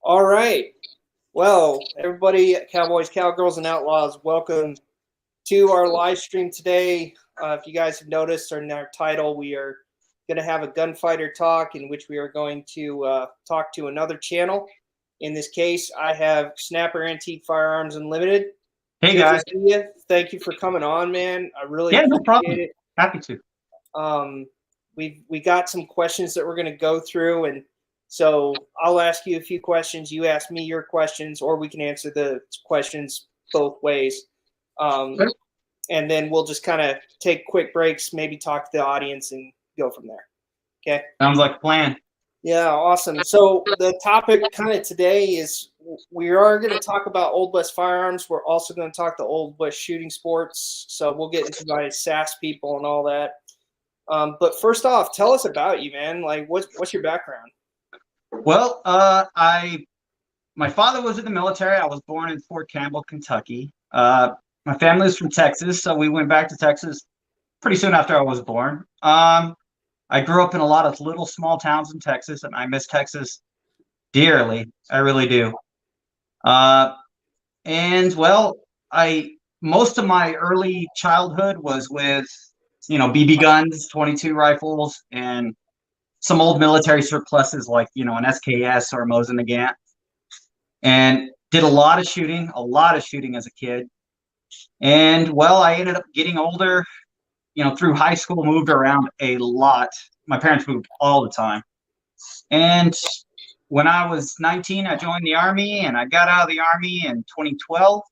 All right. Well, everybody, Cowboys, Cowgirls, and Outlaws, welcome to our live stream today. If you guys have noticed in our title, we are going to have a gunfighter talk in which we are going to talk to another channel. In this case, I have Snapper Antique Firearms Unlimited. Hey, guys. Thank you for coming on, man. I really no problem. it. Happy to. We got some questions that we're going to go through, and so I'll ask you a few questions. You ask me your questions, or we can answer the questions both ways. And then we'll just kind of take quick breaks, maybe talk to the audience, and go from there. Okay? Sounds like a plan. Yeah, awesome. So the topic kind of today is we are going to talk about Old West firearms. We're also going to talk the Old West shooting sports. So we'll get into my SASS people and all that. But first off, tell us about you, man. Like, what's your background? Well, my father was in the military. I was born in Fort Campbell, Kentucky. My family is from Texas, so we went back to Texas pretty soon after I was born. I grew up in a lot of little small towns in Texas, and I miss Texas dearly. I really do. And well, most of my early childhood was with, BB guns, 22 rifles, and some old military surpluses like, an SKS or a Mosin Nagant. And did a lot of shooting as a kid. And well, I ended up getting older, through high school, moved around a lot. My parents moved all the time. And when I was 19, I joined the Army, and I got out of the Army in 2012.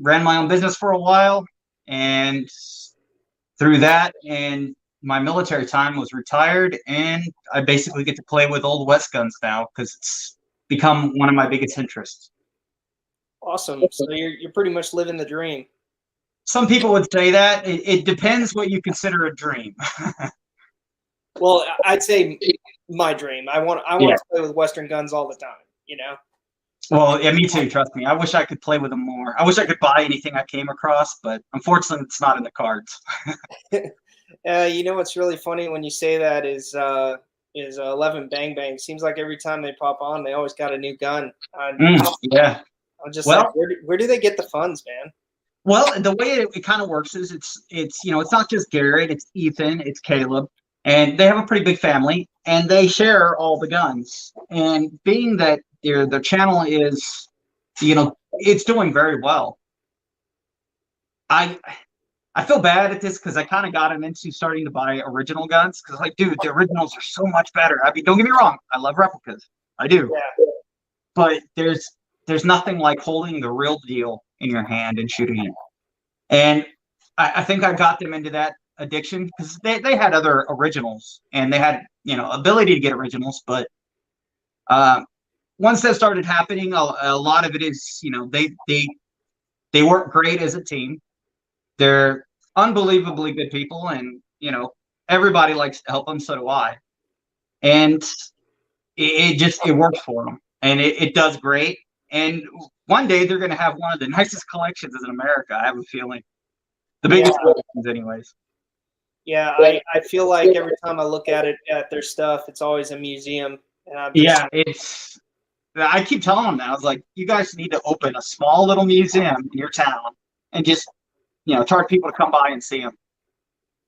Ran my own business for a while, and through that and my military time was retired, and I basically get to play with Old West guns now because it's become one of my biggest interests. Awesome. So you're pretty much living the dream. Some people would say that. It depends what you consider a dream. Well, I'd say my dream. I want to play with Western guns all the time, Well, yeah, me too. Trust me. I wish I could play with them more. I wish I could buy anything I came across, but unfortunately, it's not in the cards. What's really funny when you say that is 11 Bang Bang. Seems like every time they pop on, they always got a new gun. Yeah. I'm just like, where do they get the funds, man? Well, the way it kind of works is it's not just Garrett, it's Ethan, it's Caleb, and they have a pretty big family, and they share all the guns. And being that their channel is, it's doing very well. I feel bad at this because I kind of got him into starting to buy original guns because, like, dude, the originals are so much better. I mean, don't get me wrong, I love replicas, I do, but there's nothing like holding the real deal in your hand and shooting it. And I think I got them into that addiction because they had other originals and they had, ability to get originals. But once that started happening, a lot of it is, they work great as a team. They're unbelievably good people, and, everybody likes to help them. So do I. And it works for them, and it does great. And one day they're going to have one of the nicest collections in America. I have a feeling. The biggest collections anyways. Yeah, I feel like every time I look at their stuff, it's always a museum. And I keep telling them that. I was like, you guys need to open a small little museum in your town and just, charge people to come by and see them.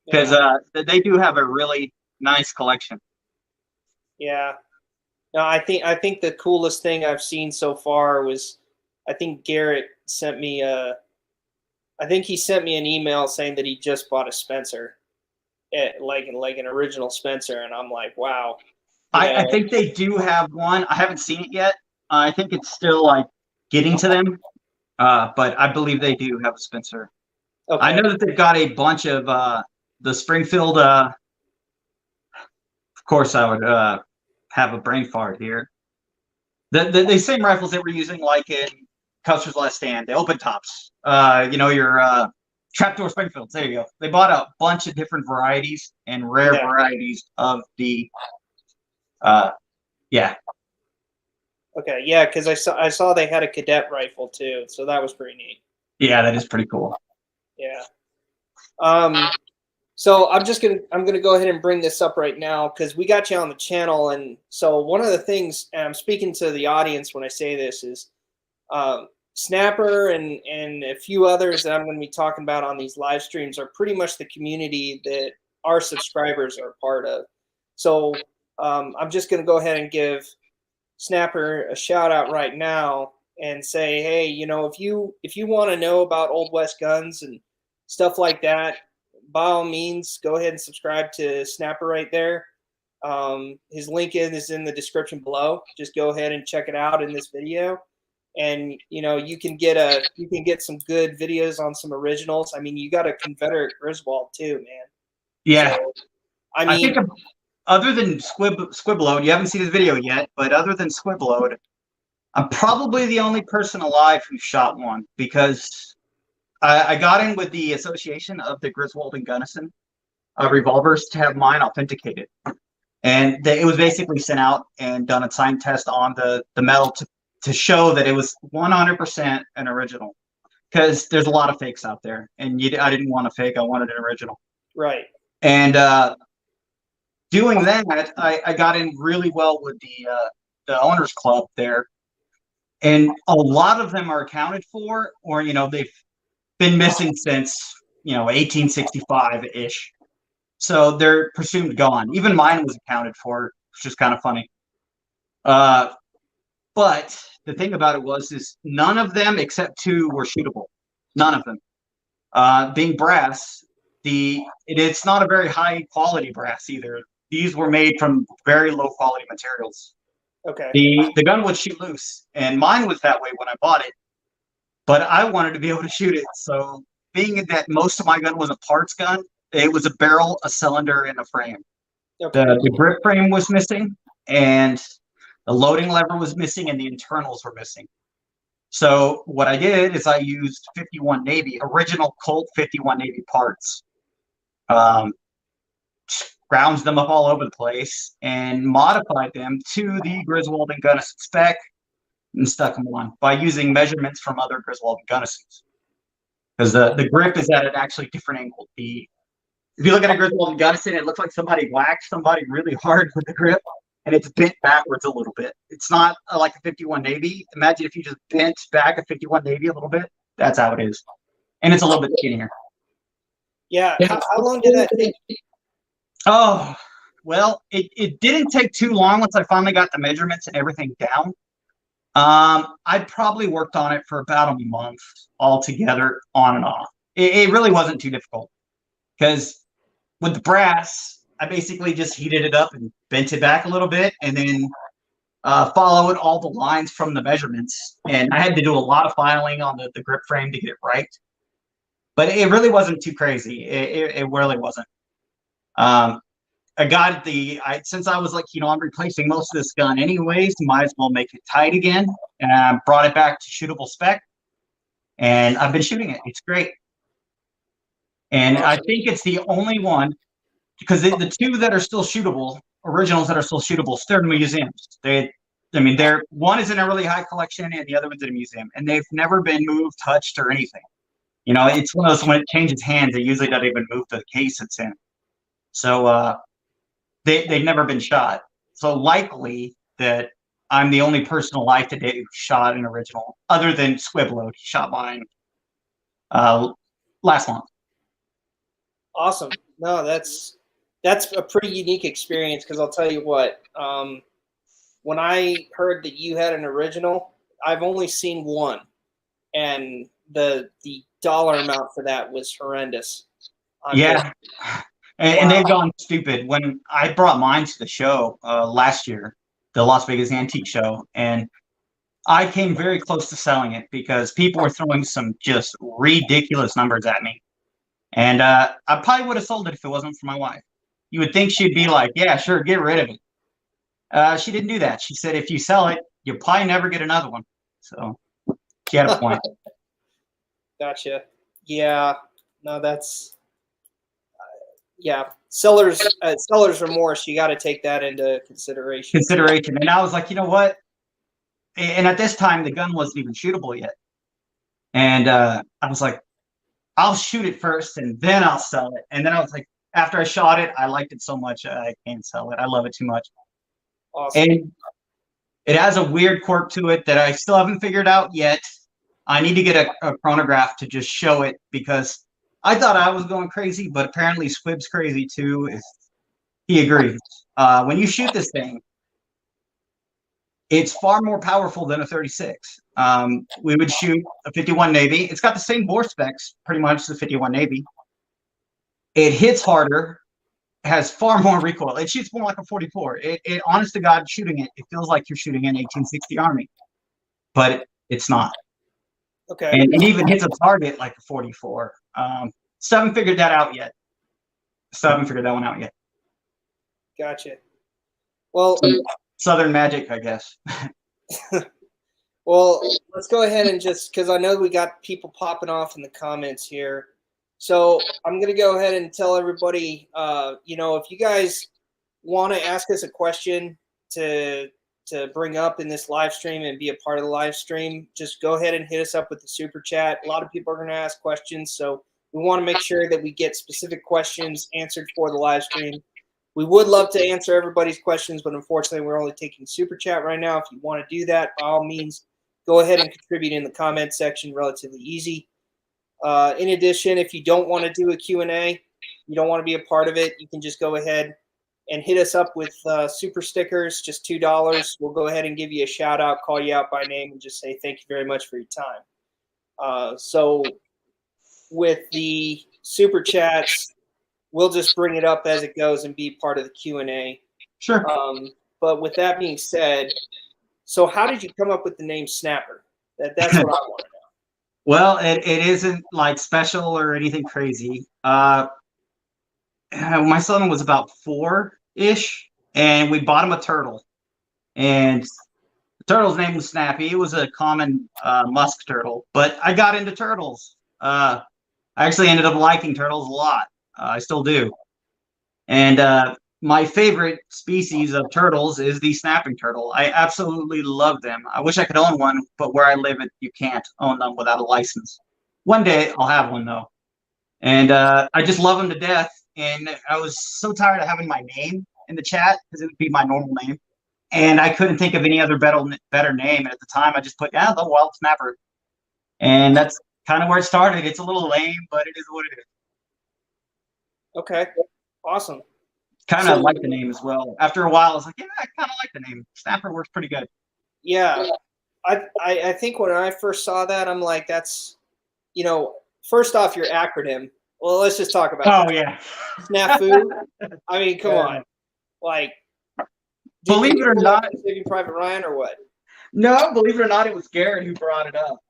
Because they do have a really nice collection. Yeah. No, I think the coolest thing I've seen so far was, I think Garrett sent me an email saying that he just bought a Spencer, like an original Spencer, and I'm like, wow. I think they do have one. I haven't seen it yet. I think it's still like getting to them, but I believe they do have a Spencer. Okay. I know that they've got a bunch of the Springfield. Of course, I would have a brain fart here. The same rifles that we're using, like in Custer's Last Stand, the open tops. Your trapdoor Springfields. There you go. They bought a bunch of different varieties and rare varieties of the. Okay, yeah, because I saw they had a cadet rifle too, so that was pretty neat. Yeah, that is pretty cool. Yeah. So I'm gonna go ahead and bring this up right now because we got you on the channel, and so one of the things, and I'm speaking to the audience when I say this, is Snapper and a few others that I'm going to be talking about on these live streams are pretty much the community that our subscribers are part of. So I'm just going to go ahead and give Snapper a shout out right now and say, hey, you know, if you want to know about Old West guns and stuff like that, by all means, go ahead and subscribe to Snapper right there. His link is in the description below. Just go ahead and check it out in this video. And you know, you can get some good videos on some originals. I mean, you got a Confederate Griswold too, man. Yeah. So, I think mean, other than Squibload, you haven't seen his video yet, but other than Squibload, I'm probably the only person alive who shot one, because I got in with the Association of the Griswold and Gunnison revolvers to have mine authenticated. And it was basically sent out and done a time test on the metal to show that it was 100% an original. Because there's a lot of fakes out there, and I didn't want a fake, I wanted an original. right. And doing that, I got in really well with the owners club there. And a lot of them are accounted for, or, you know, they've been missing since, you know, 1865-ish. So they're presumed gone. Even mine was accounted for, which is kind of funny. But the thing about it is none of them except two were shootable. None of them. Being brass, it's not a very high quality brass either. These were made from very low quality materials. Okay. The gun would shoot loose, and mine was that way when I bought it. But I wanted to be able to shoot it. So being that most of my gun was a parts gun, it was a barrel, a cylinder, and a frame. Okay. The grip frame was missing, and the loading lever was missing, and the internals were missing. So what I did is I used 51 Navy, original Colt 51 Navy parts. Ground them up all over the place and modified them to the Griswold and Gunnison spec and stuck them on by using measurements from other Griswold and Gunnisons. Because the grip is at an actually different angle. If you look at a Griswold and Gunnison, it looks like somebody whacked somebody really hard with the grip, and it's bent backwards a little bit. It's not like a 51 Navy. Imagine if you just bent back a 51 Navy a little bit. That's how it is. And it's a little bit skinnier. Yeah. How long did that take? Oh, well, it didn't take too long once I finally got the measurements and everything down. I probably worked on it for about a month altogether, on and off. It really wasn't too difficult, because with the brass, I basically just heated it up and bent it back a little bit, and then followed all the lines from the measurements. And I had to do a lot of filing on the grip frame to get it right. But it really wasn't too crazy. It really wasn't. I got since I was like, you know, I'm replacing most of this gun anyways, might as well make it tight again. And I brought it back to shootable spec, and I've been shooting it. It's great. And I think it's the only one, because the two that are still shootable, originals that are still shootable, they're in museums. One is in a really high collection, and the other one's in a museum, and they've never been moved, touched, or anything. You know, it's one of those, when it changes hands, it usually doesn't even move the case it's in. So they've never been shot. So likely that I'm the only person alive today who shot an original, other than Squibload. He shot mine last month. Awesome. No, that's a pretty unique experience, because I'll tell you what, when I heard that you had an original, I've only seen one, and the dollar amount for that was horrendous. Yeah. And they've gone stupid. When I brought mine to the show last year, the Las Vegas Antique Show, and I came very close to selling it because people were throwing some just ridiculous numbers at me. And I probably would have sold it if it wasn't for my wife. You would think she'd be like, yeah, sure, get rid of it. She didn't do that. She said, if you sell it, you'll probably never get another one. So she had a point. Gotcha. Yeah. No, that's... yeah, seller's remorse. You got to take that into consideration. And I was like, you know what? And at this time, the gun wasn't even shootable yet. And I was like, I'll shoot it first, and then I'll sell it. And then I was like, after I shot it, I liked it so much I can't sell it. I love it too much. Awesome. And it has a weird quirk to it that I still haven't figured out yet. I need to get a chronograph to just show it because I thought I was going crazy, but apparently Squib's crazy too. He agrees. When you shoot this thing, it's far more powerful than a 36. We would shoot a 51 Navy. It's got the same bore specs, pretty much, as the 51 Navy. It hits harder, has far more recoil. It shoots more like a 44. It honest to God, shooting it, it feels like you're shooting an 1860 Army, but it's not. Okay. And it even hits a target like a 44. Still haven't figured that out yet. Still haven't figured that one out yet. Gotcha. Well, Southern magic, I guess. Well, let's go ahead and just, because I know we got people popping off in the comments here. So I'm going to go ahead and tell everybody, you know, if you guys want to ask us a question to bring up in this live stream and be a part of the live stream, just go ahead and hit us up with the super chat. A lot of people are going to ask questions, so we want to make sure that we get specific questions answered for the live stream. We would love to answer everybody's questions, but unfortunately, we're only taking super chat right now. If you want to do that, by all means, go ahead and contribute in the comment section. Relatively easy. In addition, if you don't want to do a Q&A, you don't want to be a part of it, you can just go ahead and hit us up with super stickers, just $2. We'll go ahead and give you a shout out, call you out by name, and just say thank you very much for your time. So with the super chats, we'll just bring it up as it goes and be part of the Q&A. Sure. But with that being said, so how did you come up with the name Snapper? That's what I want to know. Well, it isn't like special or anything crazy. My son was about 4-ish, and we bought him a turtle. And the turtle's name was Snappy. It was a common musk turtle, but I got into turtles. I actually ended up liking turtles a lot. I still do. And my favorite species of turtles is the snapping turtle. I absolutely love them. I wish I could own one, but where I live, you can't own them without a license. One day I'll have one though. And I just love them to death. And I was so tired of having my name in the chat because it would be my normal name. And I couldn't think of any other better name. And at the time I just put, the Wild Snapper. And that's kind of where it started. It's a little lame, but it is what it is. Okay, awesome. Kind of like the name as well. After a while, I was like, I kind of like the name. Snapper works pretty good. Yeah, I think when I first saw that, I'm like, that's, you know, first off, your acronym. Well, let's just talk about that. Yeah. Snafu. I mean, come on. Like, believe it or not, Saving Private Ryan or what? No, believe it or not, it was Garrett who brought it up.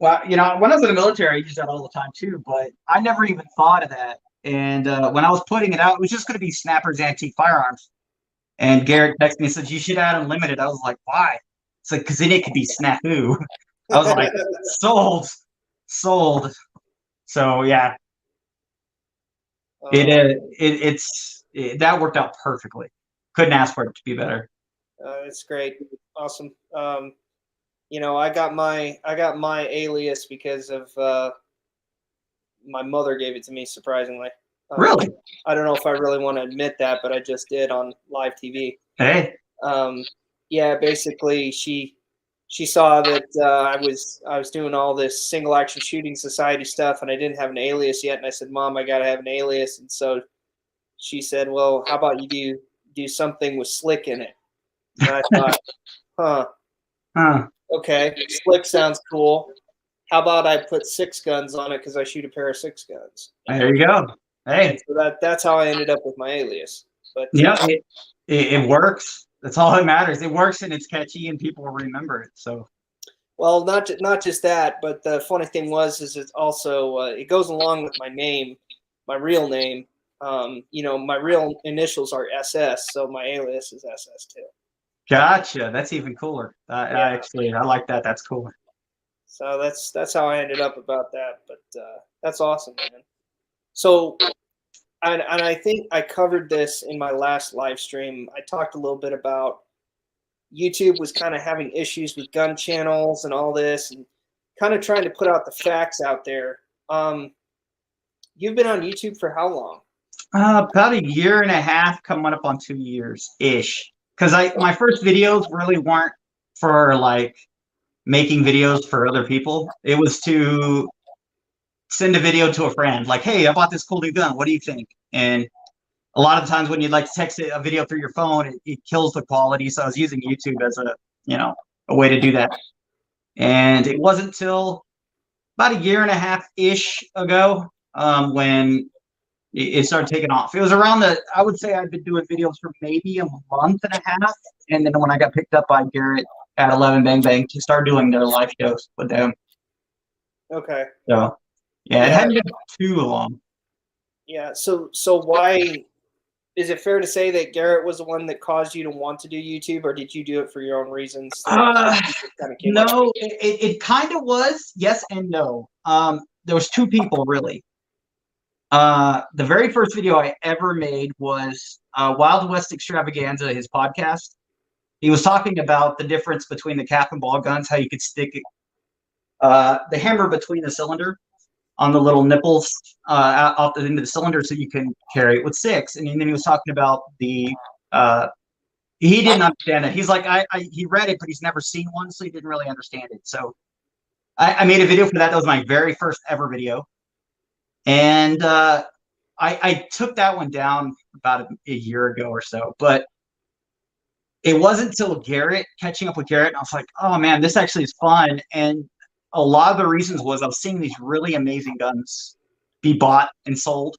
Well, you know, when I was in the military, I used that all the time too, but I never even thought of that. And when I was putting it out, it was just going to be Snapper's Antique Firearms. And Garrett texted me and said, you should add Unlimited. I was like, why? It's like, because then it could be Snafu. I was like, sold. So, yeah. That worked out perfectly. Couldn't ask for it to be better. It's great. Awesome. You know, I got my alias because of my mother gave it to me, surprisingly. Really? I don't know if I really want to admit that, but I just did on live TV. Hey. Yeah, basically she saw that I was doing all this single action shooting society stuff, and I didn't have an alias yet. And I said, Mom, I got to have an alias. And so she said, well, how about you do something with slick in it? And I thought, okay, slick sounds cool. How about I put 6 guns on it because I shoot a pair of 6 guns? There you go. Hey, so that's how I ended up with my alias. But it works. That's all that matters. It works and it's catchy and people will remember it. So, well, not just that, but the funny thing is it's also it goes along with my name, my real name. You know, my real initials are SS, so my alias is SS too. Gotcha. That's even cooler. I like that. That's cool. So that's how I ended up about that. But that's awesome, man. So, and I think I covered this in my last live stream. I talked a little bit about YouTube was kind of having issues with gun channels and all this, and kind of trying to put out the facts out there. you've been on YouTube for how long? About a year and a half, coming up on 2 years ish. Because my first videos really weren't for like making videos for other people. It was to send a video to a friend, like, "Hey, I bought this cool new gun. What do you think?" And a lot of times when you'd like to text a video through your phone, it kills the quality. So I was using YouTube as a way to do that. And it wasn't till about a year and a half ish ago when it started taking off. It was around I would say I've been doing videos for maybe a month and a half. And then when I got picked up by Garrett at 11 Bang Bang to start doing their live shows with them. Okay. So, yeah, it hadn't been too long. Yeah. So why is it fair to say that Garrett was the one that caused you to want to do YouTube, or did you do it for your own reasons? No, it kind of was yes and no. There was two people really. The very first video I ever made was Wild West Extravaganza, his podcast. He was talking about the difference between the cap and ball guns, how you could stick the hammer between the cylinder on the little nipples off the end of the cylinder so you can carry it with six. And then he was talking about he didn't understand it. He's like, he read it, but he's never seen one, so he didn't really understand it. So I made a video for that. That was my very first ever video. And I took that one down about a year ago or so. But it wasn't until catching up with Garrett, and I was like, oh, man, this actually is fun. And a lot of the reasons was I was seeing these really amazing guns be bought and sold,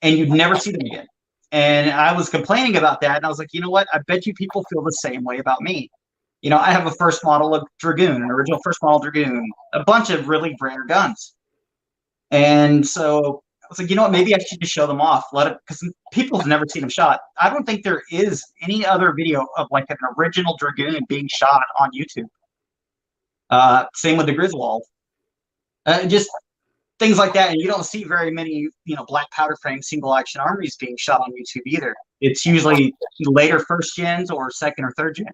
and you'd never see them again. And I was complaining about that, and I was like, you know what? I bet you people feel the same way about me. You know, I have a first model of Dragoon, an original first model Dragoon, a bunch of really rare guns. And so I was like, you know what? Maybe I should just show them off, because people have never seen them shot. I don't think there is any other video of like an original Dragoon being shot on YouTube. Same with the Griswold. Just things like that. And you don't see very many, black powder frame single action armories being shot on YouTube either. It's usually later first gens or second or third gens.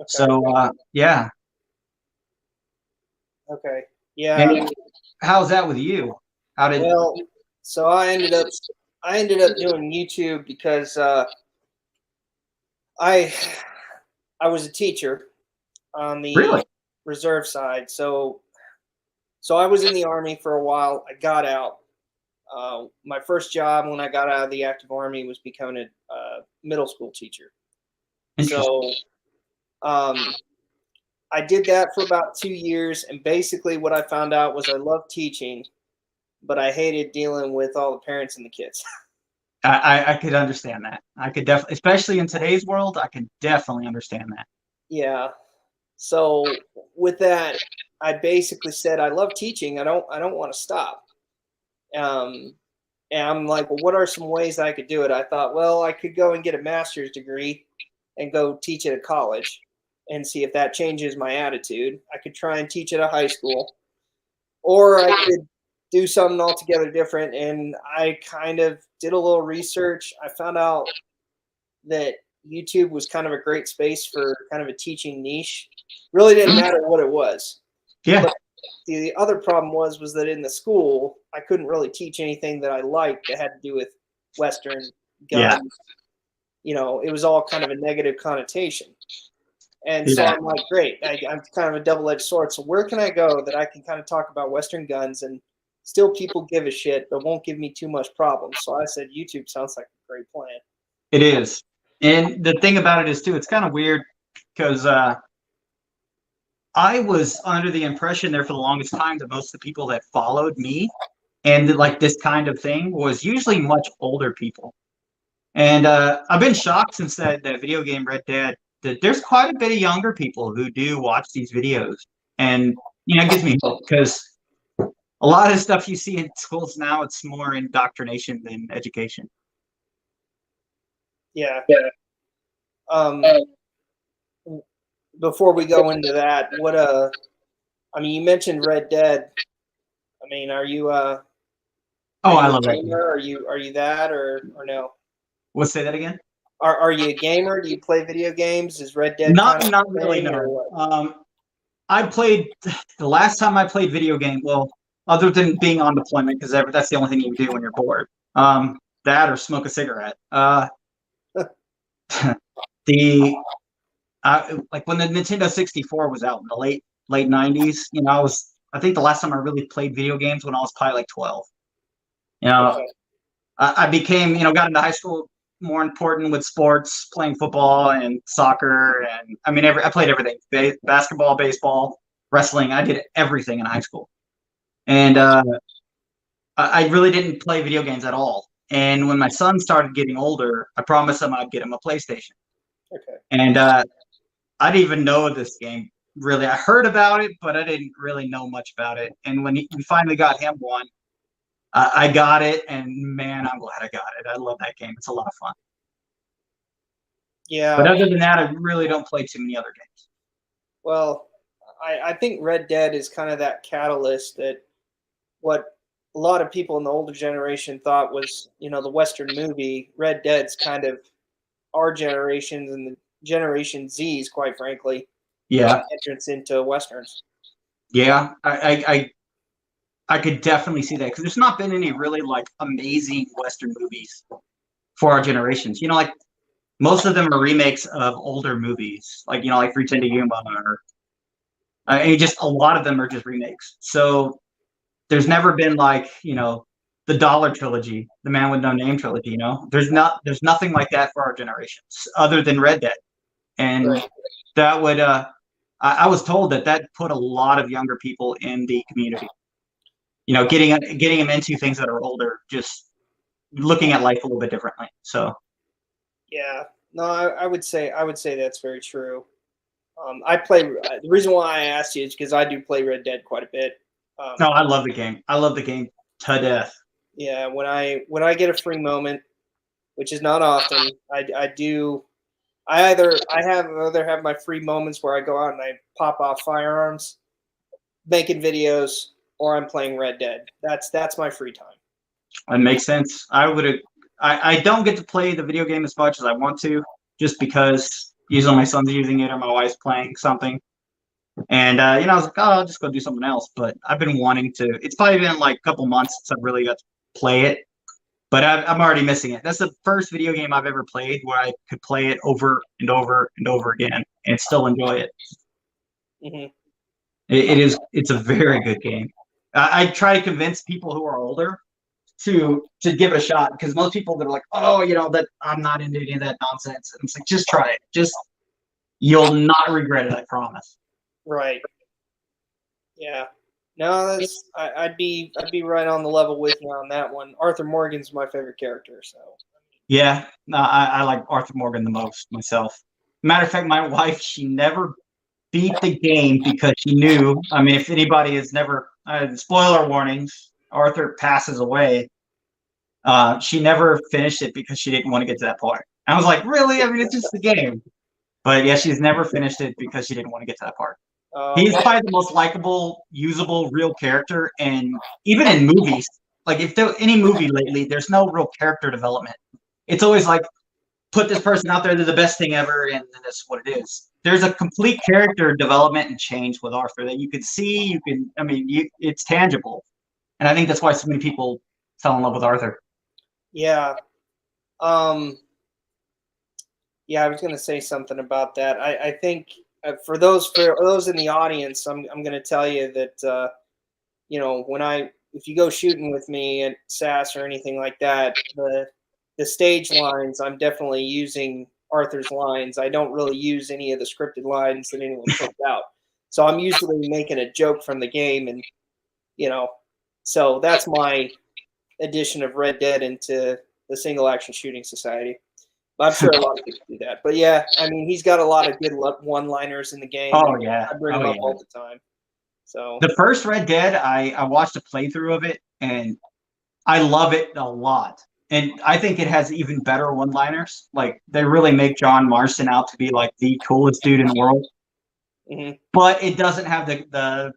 Okay. So, yeah. Okay. Yeah. And how's that with you? So I ended up doing YouTube because I was a teacher on the reserve side. So I was in the Army for a while. I got out. My first job when I got out of the active Army was becoming a middle school teacher. So I did that for about 2 years, and basically what I found out was I loved teaching, but I hated dealing with all the parents and the kids. I could understand that. I could definitely, especially in today's world, I can definitely understand that. Yeah. So with that, I basically said, I love teaching. I don't want to stop. And I'm like, well, what are some ways I could do it? I thought, well, I could go and get a master's degree and go teach at a college and see if that changes my attitude. I could try and teach at a high school, or I could do something altogether different. And I kind of did a little research. I found out that YouTube was kind of a great space for kind of a teaching niche. Really didn't matter what it was. Yeah. But the other problem was that in the school, I couldn't really teach anything that I liked that had to do with Western guns. Yeah. It was all kind of a negative connotation. And so I'm like, great, I'm kind of a double-edged sword. So where can I go that I can kind of talk about Western guns and still people give a shit, but won't give me too much problems? So I said, YouTube sounds like a great plan. It is. And the thing about it is, too, it's kind of weird because I was under the impression there for the longest time that most of the people that followed me and like this kind of thing was usually much older people. And I've been shocked since that video game Red Dead that there's quite a bit of younger people who do watch these videos. And, it gives me hope because a lot of the stuff you see in schools now, it's more indoctrination than education. Yeah. Before we go into that, you mentioned Red Dead. I mean, are you I love that game. Are you that or no? We'll say that again. Are you a gamer? Do you play video games? Is Red Dead not really? No. I played the last time I played video game. Well, other than being on deployment, because that's the only thing you can do when you're bored. That or smoke a cigarette. The like when the Nintendo 64 was out in the late 90s, you know, I think the last time I really played video games when I was probably like 12. You know, Okay. I became, you know, got into high school more important with sports, playing football and soccer, and I mean, I played everything: basketball, baseball, wrestling. I did everything in high school, and I really didn't play video games at all. And when my son started getting older, I promised him I'd get him a PlayStation. Okay. And I didn't even know this game really. I heard about it, but I didn't really know much about it. And when we finally got him one, I got it, and man, I'm glad I got it. I love that game. It's a lot of fun. Yeah. But other than that, I really don't play too many other games. Well, I think Red Dead is kind of that catalyst that what a lot of people in the older generation thought was, you know, the Western movie. Red Dead's kind of our generations and the Generation Z's, quite frankly. Yeah. Entrance into Westerns. Yeah. I could definitely see that because there's not been any really like amazing Western movies for our generations. You know, like most of them are remakes of older movies, like, you know, like 3:10 to Yuma, or just a lot of them are just remakes. So there's never been like, you know, the Dollar trilogy, the Man with No Name trilogy. You know, there's nothing like that for our generations other than Red Dead, and Right. that would I was told that put a lot of younger people in the community. You know, getting them into things that are older, just looking at life a little bit differently. So Yeah, no, I would say that's very true. I play. The reason why I asked you is because I do play Red Dead quite a bit. no, I love the game. I love the game to death. Yeah, when I get a free moment, which is not often, I do. I either have my free moments where I go out and I pop off firearms, making videos, or I'm playing Red Dead. That's my free time. It makes sense. I don't get to play the video game as much as I want to, just because usually my son's using it or my wife's playing something. And you know, I was like, oh, I'll just go do something else. But I've been wanting to. It's probably been like a couple months since I've really got to play it. But I'm already missing it. That's the first video game I've ever played where I could play it over and over and over again and still enjoy it. Mm-hmm. It's a very good game. I try to convince people who are older to give it a shot, because most people that are like, oh, you know, that I'm not into any of that nonsense. And it's like, just try it. You'll not regret it, I promise. Right. Yeah. No, I'd be right on the level with you on that one. Arthur Morgan's my favorite character, so. Yeah, no, I like Arthur Morgan the most myself. Matter of fact, my wife, she never beat the game because she knew. I mean, if anybody has never, spoiler warnings, Arthur passes away. She never finished it because she didn't want to get to that part. I was like, really? I mean, it's just the game. But yeah, she's never finished it because she didn't want to get to that part. He's probably the most likable, usable, real character, and even in movies, like if there any movie lately, there's no real character development. It's always like, put this person out there, they're the best thing ever, and that's what it is. There's a complete character development and change with Arthur that you can see. It's tangible, and I think that's why so many people fell in love with Arthur. Yeah. Yeah, I was going to say something about that. I think for those in the audience, I'm going to tell you that you know, if you go shooting with me at SASS or anything like that, the stage lines, I'm definitely using Arthur's lines. I don't really use any of the scripted lines that anyone puts out. So I'm usually making a joke from the game, and you know, so that's my addition of Red Dead into the single action shooting society. I'm sure a lot of people do that. But yeah, I mean, he's got a lot of good one-liners in the game. Oh yeah, I bring them up all the time. So the first Red Dead, I watched a playthrough of it, and I love it a lot. And I think it has even better one-liners. Like, they really make John Marston out to be like the coolest dude in the world. Mm-hmm. But it doesn't have the.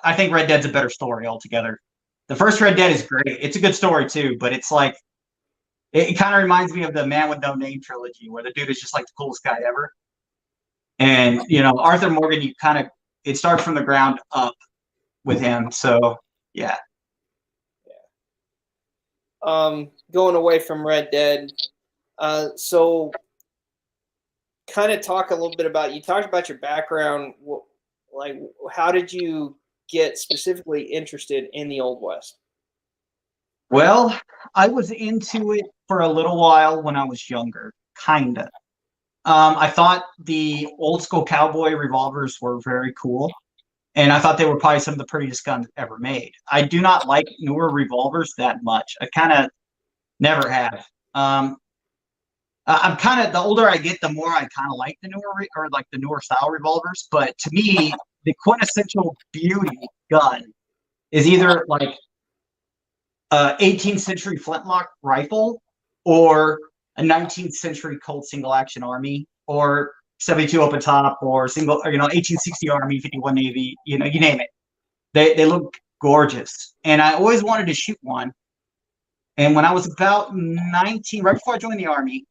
I think Red Dead's a better story altogether. The first Red Dead is great. It's a good story too, but it's like, it kind of reminds me of the Man with No Name trilogy, where the dude is just like the coolest guy ever. And you know, Arthur Morgan, it starts from the ground up with him. So yeah. going away from Red Dead. So kind of talk a little bit about, you talked about your background. Like, how did you get specifically interested in the Old West? Well, I was into it for a little while when I was younger, kinda. I thought the old school cowboy revolvers were very cool, and I thought they were probably some of the prettiest guns ever made. I do not like newer revolvers that much. I kind of never have. I'm kind of, the older I get, the more I kind of like the newer style revolvers. But to me, the quintessential beauty gun is either like 18th century flintlock rifle or a 19th century Colt single action army or 72 open top or 1860 Army, 51 Navy, you name it. They look gorgeous. And I always wanted to shoot one. And when I was about 19, right before I joined the Army,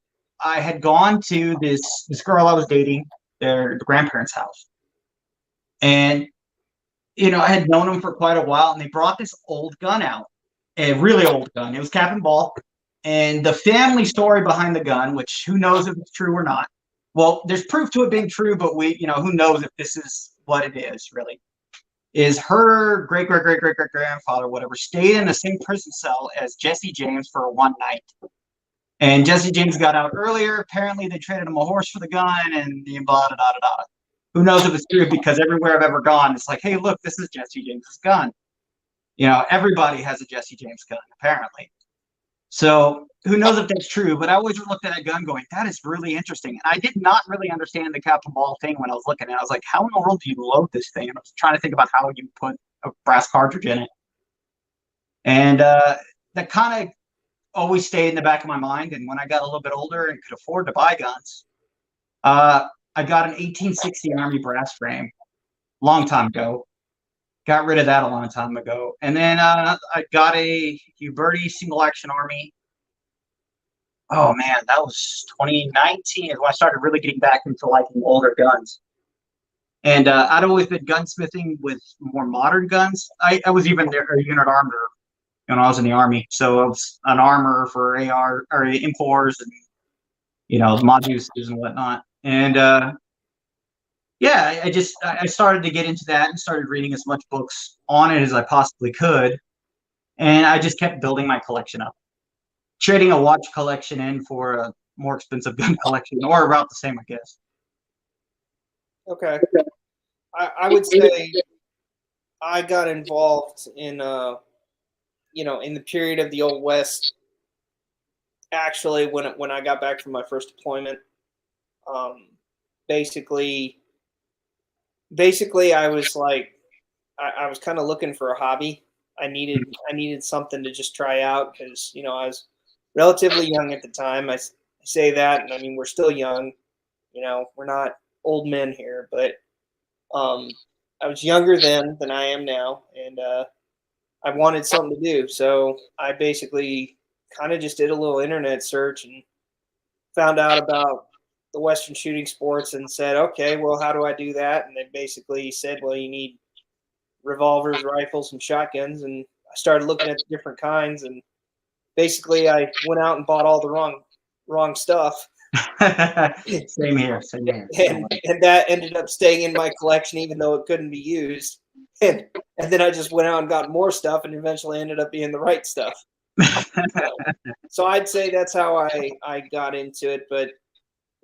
I had gone to this girl I was dating, the grandparents' house. And, I had known them for quite a while, and they brought this old gun out, a really old gun. It was cap and ball. And the family story behind the gun, which who knows if it's true or not. Well, there's proof to it being true, but who knows if this is what it is, really. Is her great-great-great-great-great-grandfather, whatever, stayed in the same prison cell as Jesse James for one night. And Jesse James got out earlier. Apparently, they traded him a horse for the gun, and blah, da, da, da, da. Who knows if it's true, because everywhere I've ever gone, it's like, hey, look, this is Jesse James's gun. Everybody has a Jesse James gun, apparently. So who knows if that's true, but I always looked at that gun going, that is really interesting. And I did not really understand the cap and ball thing when I was looking at it. I was like, how in the world do you load this thing? And I was trying to think about how you put a brass cartridge in it. And that kind of always stayed in the back of my mind. And when I got a little bit older and could afford to buy guns, I got an 1860 Army brass frame long time ago. Got rid of that a long time ago. And then I got a Uberti single action Army. Oh man, that was 2019 is when I started really getting back into liking older guns. And I'd always been gunsmithing with more modern guns. I was even a unit armorer when I was in the Army. So I was an armorer for AR or M4s and mod uses and whatnot. And yeah, I started to get into that and started reading as much books on it as I possibly could. And I just kept building my collection up. Trading a watch collection in for a more expensive gun collection, or about the same, I guess. Okay. I would say I got involved in, in the period of the Old West, actually, when I got back from my first deployment. Basically, I was like, I was kind of looking for a hobby. I needed something to just try out because, I was relatively young at the time. I say that, and I mean, we're still young. We're not old men here, but I was younger then than I am now, and I wanted something to do. So I basically kind of just did a little internet search and found out about the Western shooting sports and said, okay, well, how do I do that? And they basically said, well, you need revolvers, rifles, and shotguns. And I started looking at the different kinds, and basically I went out and bought all the wrong stuff. Same here. And that ended up staying in my collection, even though it couldn't be used. And then I just went out and got more stuff, and eventually ended up being the right stuff. So I'd say that's how I got into it. But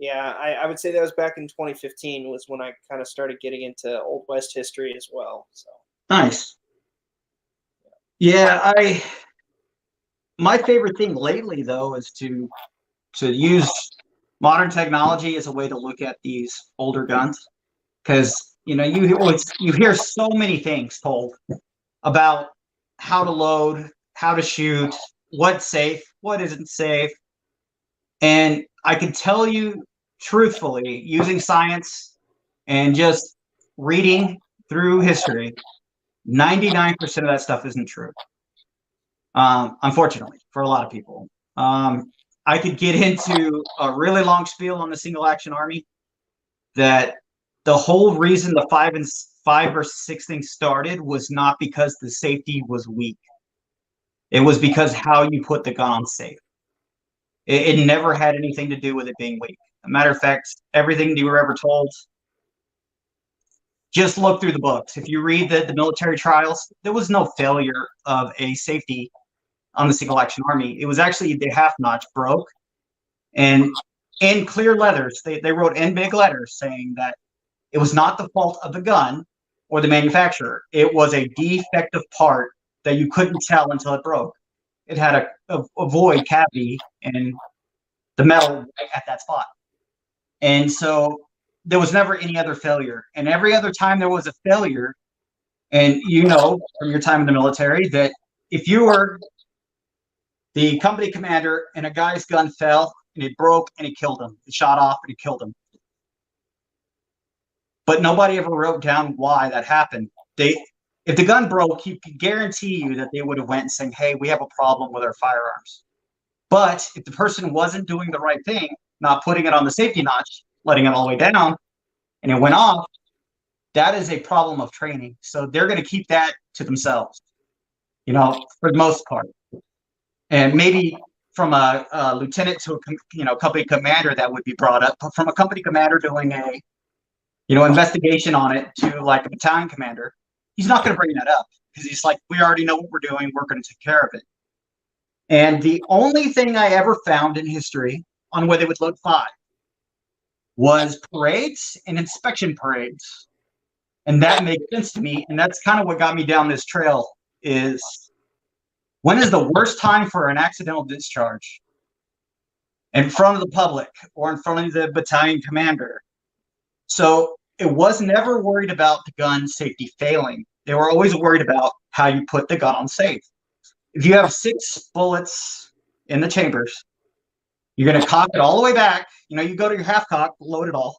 yeah, I would say that was back in 2015 was when I kind of started getting into Old West history as well. So nice. Yeah, my favorite thing lately though is to use modern technology as a way to look at these older guns, because you hear so many things told about how to load, how to shoot, what's safe, what isn't safe. And I can tell you truthfully, using science and just reading through history, 99% of that stuff isn't true. Unfortunately, for a lot of people. I could get into a really long spiel on the single action Army, that the whole reason the 5 versus 6 thing started was not because the safety was weak. It was because how you put the gun on safe. It never had anything to do with it being weak. As a matter of fact, everything you were ever told, just look through the books. If you read the military trials, there was no failure of a safety on the single action army. It was actually the half notch broke, and in clear letters, they wrote in big letters saying that it was not the fault of the gun or the manufacturer. It was a defective part that you couldn't tell until it broke. It had a void cavity in the metal right at that spot. And so there was never any other failure. And every other time there was a failure, and you know from your time in the military that if you were the company commander and a guy's gun fell and it broke and it killed him, it shot off and it killed him. But nobody ever wrote down why that happened. If the gun broke, you could guarantee you that they would have went and saying, hey, we have a problem with our firearms. But if the person wasn't doing the right thing, not putting it on the safety notch, letting it all the way down, and it went off, that is a problem of training. So they're going to keep that to themselves, for the most part. And maybe from a lieutenant to a company commander that would be brought up, but from a company commander doing a investigation on it to like a battalion commander, he's not going to bring that up because he's like, we already know what we're doing. We're going to take care of it. And the only thing I ever found in history on where they would load 5 was parades and inspection parades. And that makes sense to me. And that's kind of what got me down this trail is when is the worst time for an accidental discharge? In front of the public or in front of the battalion commander. So it was never worried about the gun safety failing. They were always worried about how you put the gun on safe. If you have 6 bullets in the chambers, you're going to cock it all the way back. You go to your half cock, load it all.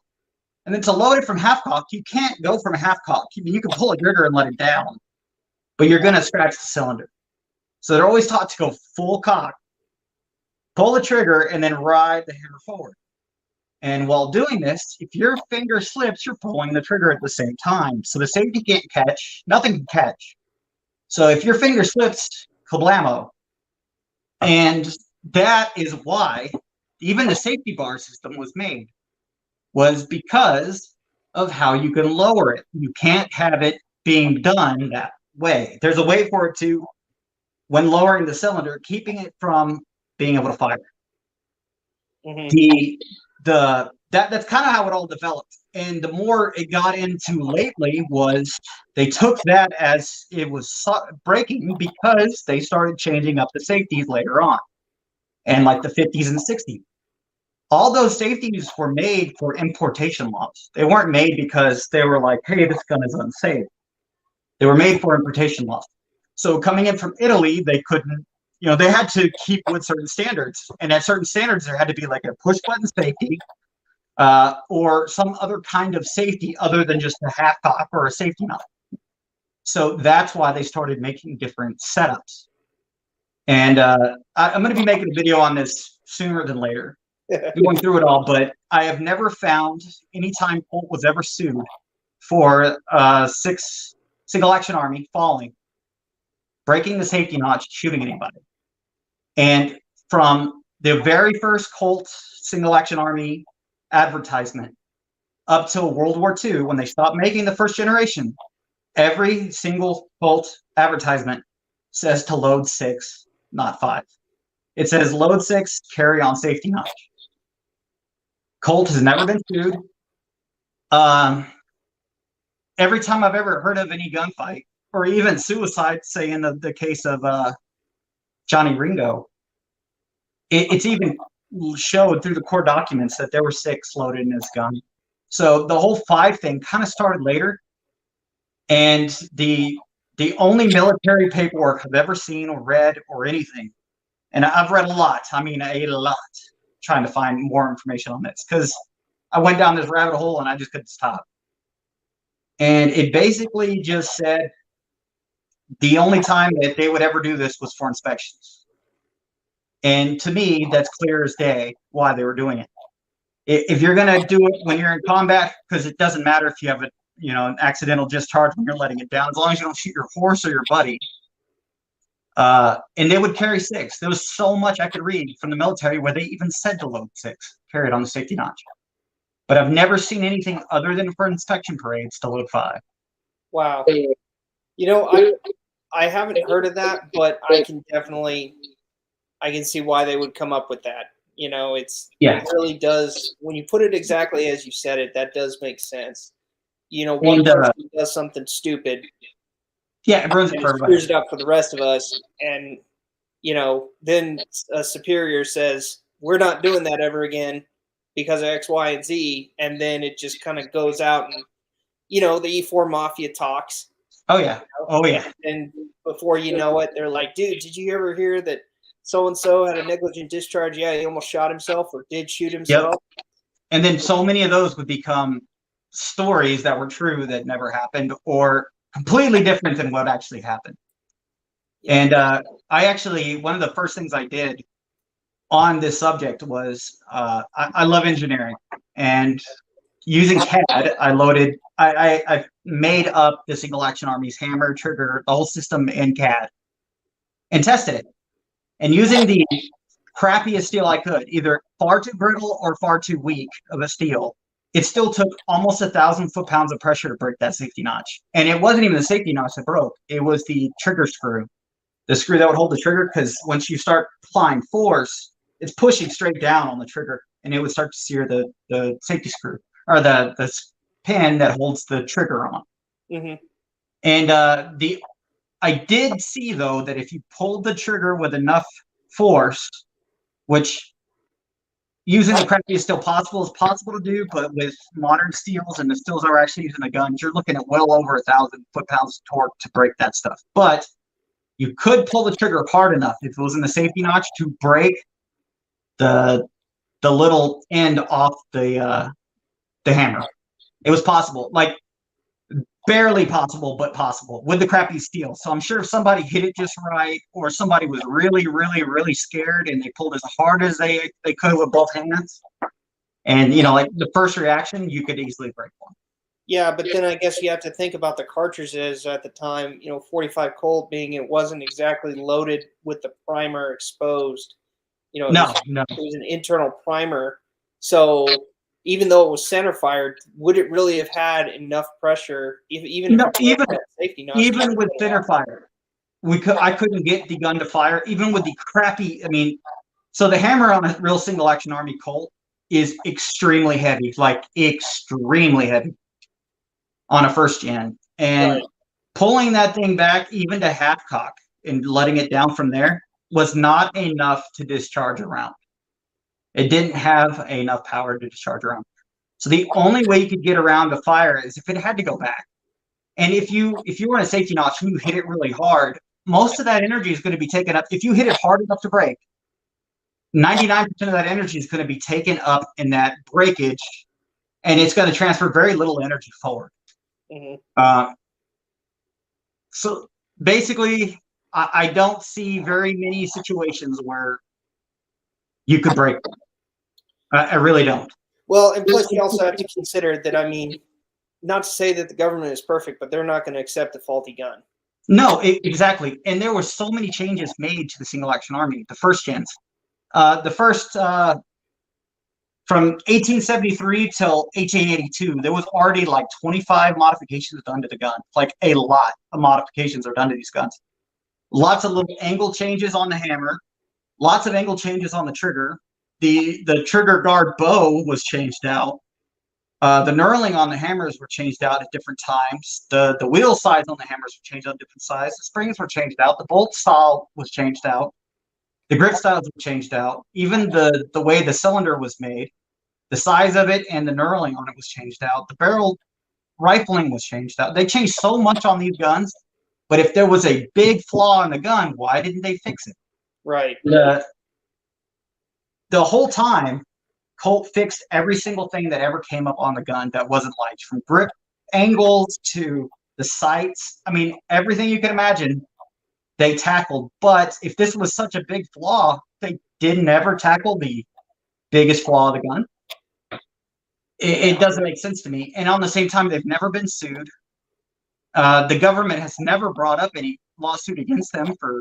And then to load it from half cock, you can't go from a half cock. You can pull a trigger and let it down, but you're going to scratch the cylinder. So they're always taught to go full cock, pull the trigger, and then ride the hammer forward. And while doing this, if your finger slips, you're pulling the trigger at the same time. So the safety can't catch, nothing can catch. So if your finger slips, kablamo. And that is why even the safety bar system was made, was because of how you can lower it. You can't have it being done that way. There's a way for it to, when lowering the cylinder, keeping it from being able to fire. Mm-hmm. That's kind of how it all developed. And the more it got into lately was they took that as it was breaking because they started changing up the safeties later on. And like the 50s and 60s. All those safeties were made for importation laws. They weren't made because they were like, hey, this gun is unsafe. They were made for importation laws. So coming in from Italy, they couldn't, they had to keep with certain standards. And at certain standards, there had to be like a push button safety or some other kind of safety other than just a half cock or a safety knot. So that's why they started making different setups. And I'm going to be making a video on this sooner than later, going through it all. But I have never found any time Colt was ever sued for 6 single action army falling, breaking the safety notch, shooting anybody. And from the very first Colt single action army advertisement up till World War II, when they stopped making the first generation, every single Colt advertisement says to load 6. Not 5. It says load 6, carry on safety notch. Colt has never been sued. Every time I've ever heard of any gunfight or even suicide, say in the case of Johnny Ringo, it's even showed through the court documents that there were 6 loaded in his gun. So the whole 5 thing kind of started later. And the only military paperwork I've ever seen or read or anything, and I've read a lot, a lot, trying to find more information on this, because I went down this rabbit hole and I just couldn't stop. And it basically just said the only time that they would ever do this was for inspections. And to me, that's clear as day why they were doing it. If you're going to do it when you're in combat, because it doesn't matter if you have an accidental discharge when you're letting it down, as long as you don't shoot your horse or your buddy. And they would carry 6. There was so much I could read from the military where they even said to load 6, carry it on the safety notch. But I've never seen anything other than for inspection parades to load 5. Wow. You know, I haven't heard of that, but I can see why they would come up with that. You know, it really does. When you put it exactly as you said it, that does make sense. You know, one person does something stupid. Yeah, it ruins it for everybody. Screws it up for the rest of us, and you know, then a superior says we're not doing that ever again because of X, Y, and Z, and then it just kind of goes out, and you know, the E4 mafia talks. Oh yeah, oh yeah. And before you know it, they're like, "Dude, did you ever hear that so and so had a negligent discharge? Yeah, he almost shot himself or did shoot himself." Yep. And then so many of those would become stories that were true that never happened, or completely different than what actually happened. And I actually, one of the first things I did on this subject was I love engineering, and using CAD, I made up the Single Action Army's hammer, trigger, the whole system in CAD, and tested it. And using the crappiest steel I could, either far too brittle or far too weak of a steel, it still took almost 1,000 foot-pounds of pressure to break that safety notch. And it wasn't even the safety notch that broke. It was the trigger screw, the screw that would hold the trigger, because once you start applying force, it's pushing straight down on the trigger, and it would start to sear the safety screw, or the pin that holds the trigger on. Mm-hmm. And I did see, though, that if you pulled the trigger with enough force, which using the crappiest steel possible is possible to do, but with modern steels and the steels that are actually using the guns, you're looking at well over 1,000 foot-pounds of torque to break that stuff. But you could pull the trigger hard enough if it was in the safety notch to break the little end off the hammer. It was possible, like barely possible, but possible with the crappy steel. So I'm sure if somebody hit it just right, or somebody was really, really, really scared and they pulled as hard as they could with both hands, and you know, like the first reaction, you could easily break one. Yeah, but then I guess you have to think about the cartridges at the time. You know, 45 Colt being it wasn't exactly loaded with the primer exposed. You know, it was an internal primer. So even though it was center fired, would it really have had enough pressure? Even with center fire, I couldn't get the gun to fire. Even with the crappy, I mean, so the hammer on a real Single Action Army Colt is extremely heavy, like extremely heavy on a first gen, and pulling that thing back even to half cock and letting it down from there was not enough to discharge a round. It didn't have enough power to discharge a round. So the only way you could get around to fire is if it had to go back. And if you were in a safety notch and you hit it really hard, most of that energy is going to be taken up. If you hit it hard enough to break, 99% of that energy is going to be taken up in that breakage, and it's going to transfer very little energy forward. Mm-hmm. So basically, I don't see very many situations where you could break them. I really don't. Well, and plus you also have to consider that, I mean, not to say that the government is perfect, but they're not going to accept a faulty gun. No, exactly. And there were so many changes made to the Single Action Army, the first gens. From 1873 till 1882, there was already like 25 modifications done to the gun. Like a lot of modifications are done to these guns. Lots of little angle changes on the hammer, lots of angle changes on the trigger. The trigger guard bow was changed out. The knurling on the hammers were changed out at different times. The wheel size on the hammers were changed out at different sizes. The springs were changed out. The bolt style was changed out. The grip styles were changed out. Even the way the cylinder was made, the size of it and the knurling on it was changed out. The barrel rifling was changed out. They changed so much on these guns, but if there was a big flaw in the gun, why didn't they fix it? Right. The whole time, Colt fixed every single thing that ever came up on the gun that wasn't light, from grip angles to the sights. I mean, everything you can imagine, they tackled. But if this was such a big flaw, they didn't ever tackle the biggest flaw of the gun. It doesn't make sense to me. And on the same time, they've never been sued. The government has never brought up any lawsuit against them for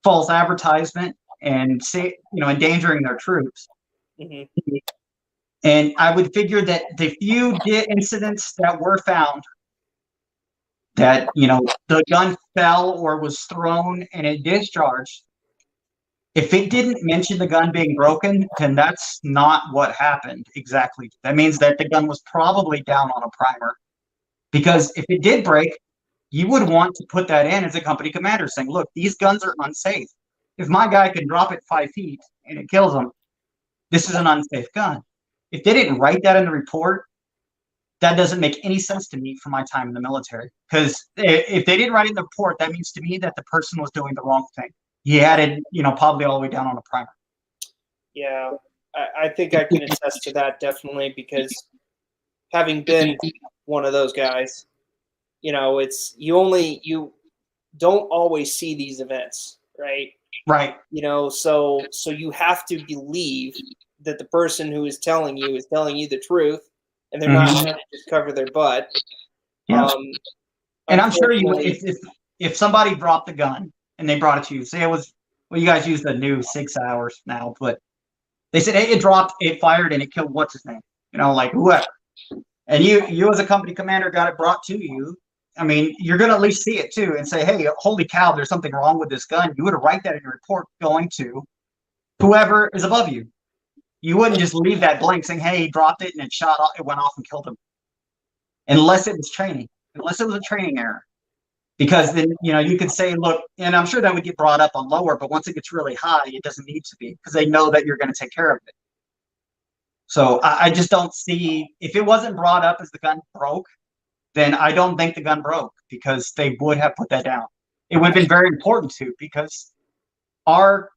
false advertisement and endangering their troops. Mm-hmm. And I would figure that the few incidents that were found that, the gun fell or was thrown and it discharged, if it didn't mention the gun being broken, then that's not what happened exactly. That means that the gun was probably down on a primer. Because if it did break, you would want to put that in as a company commander saying, look, these guns are unsafe. If my guy can drop it 5 feet and it kills him, this is an unsafe gun. If they didn't write that in the report, that doesn't make any sense to me for my time in the military. Because if they didn't write it in the report, that means to me that the person was doing the wrong thing. He had it, probably all the way down on a primer. Yeah, I think I can attest to that definitely, because having been one of those guys, it's you don't always see these events, right? Right. So you have to believe that the person who is telling you the truth, and they're not trying to just cover their butt. Yeah. And I'm sure if somebody dropped the gun and they brought it to you, say it was, well, you guys use the new 6 hours now, but they said, hey, it dropped, it fired, and it killed what's his name, like whoever. And you as a company commander got it brought to you. I mean, you're going to at least see it too and say, hey, holy cow, there's something wrong with this gun. You would have write that in your report going to whoever is above you. You wouldn't just leave that blank saying, hey, he dropped it and it went off and killed him. Unless it was training, unless it was a training error. Because then, you could say, look, and I'm sure that would get brought up on lower, but once it gets really high, it doesn't need to be because they know that you're going to take care of it. So I just don't see, if it wasn't brought up as the gun broke, then I don't think the gun broke because they would have put that down. It would have been very important to, because our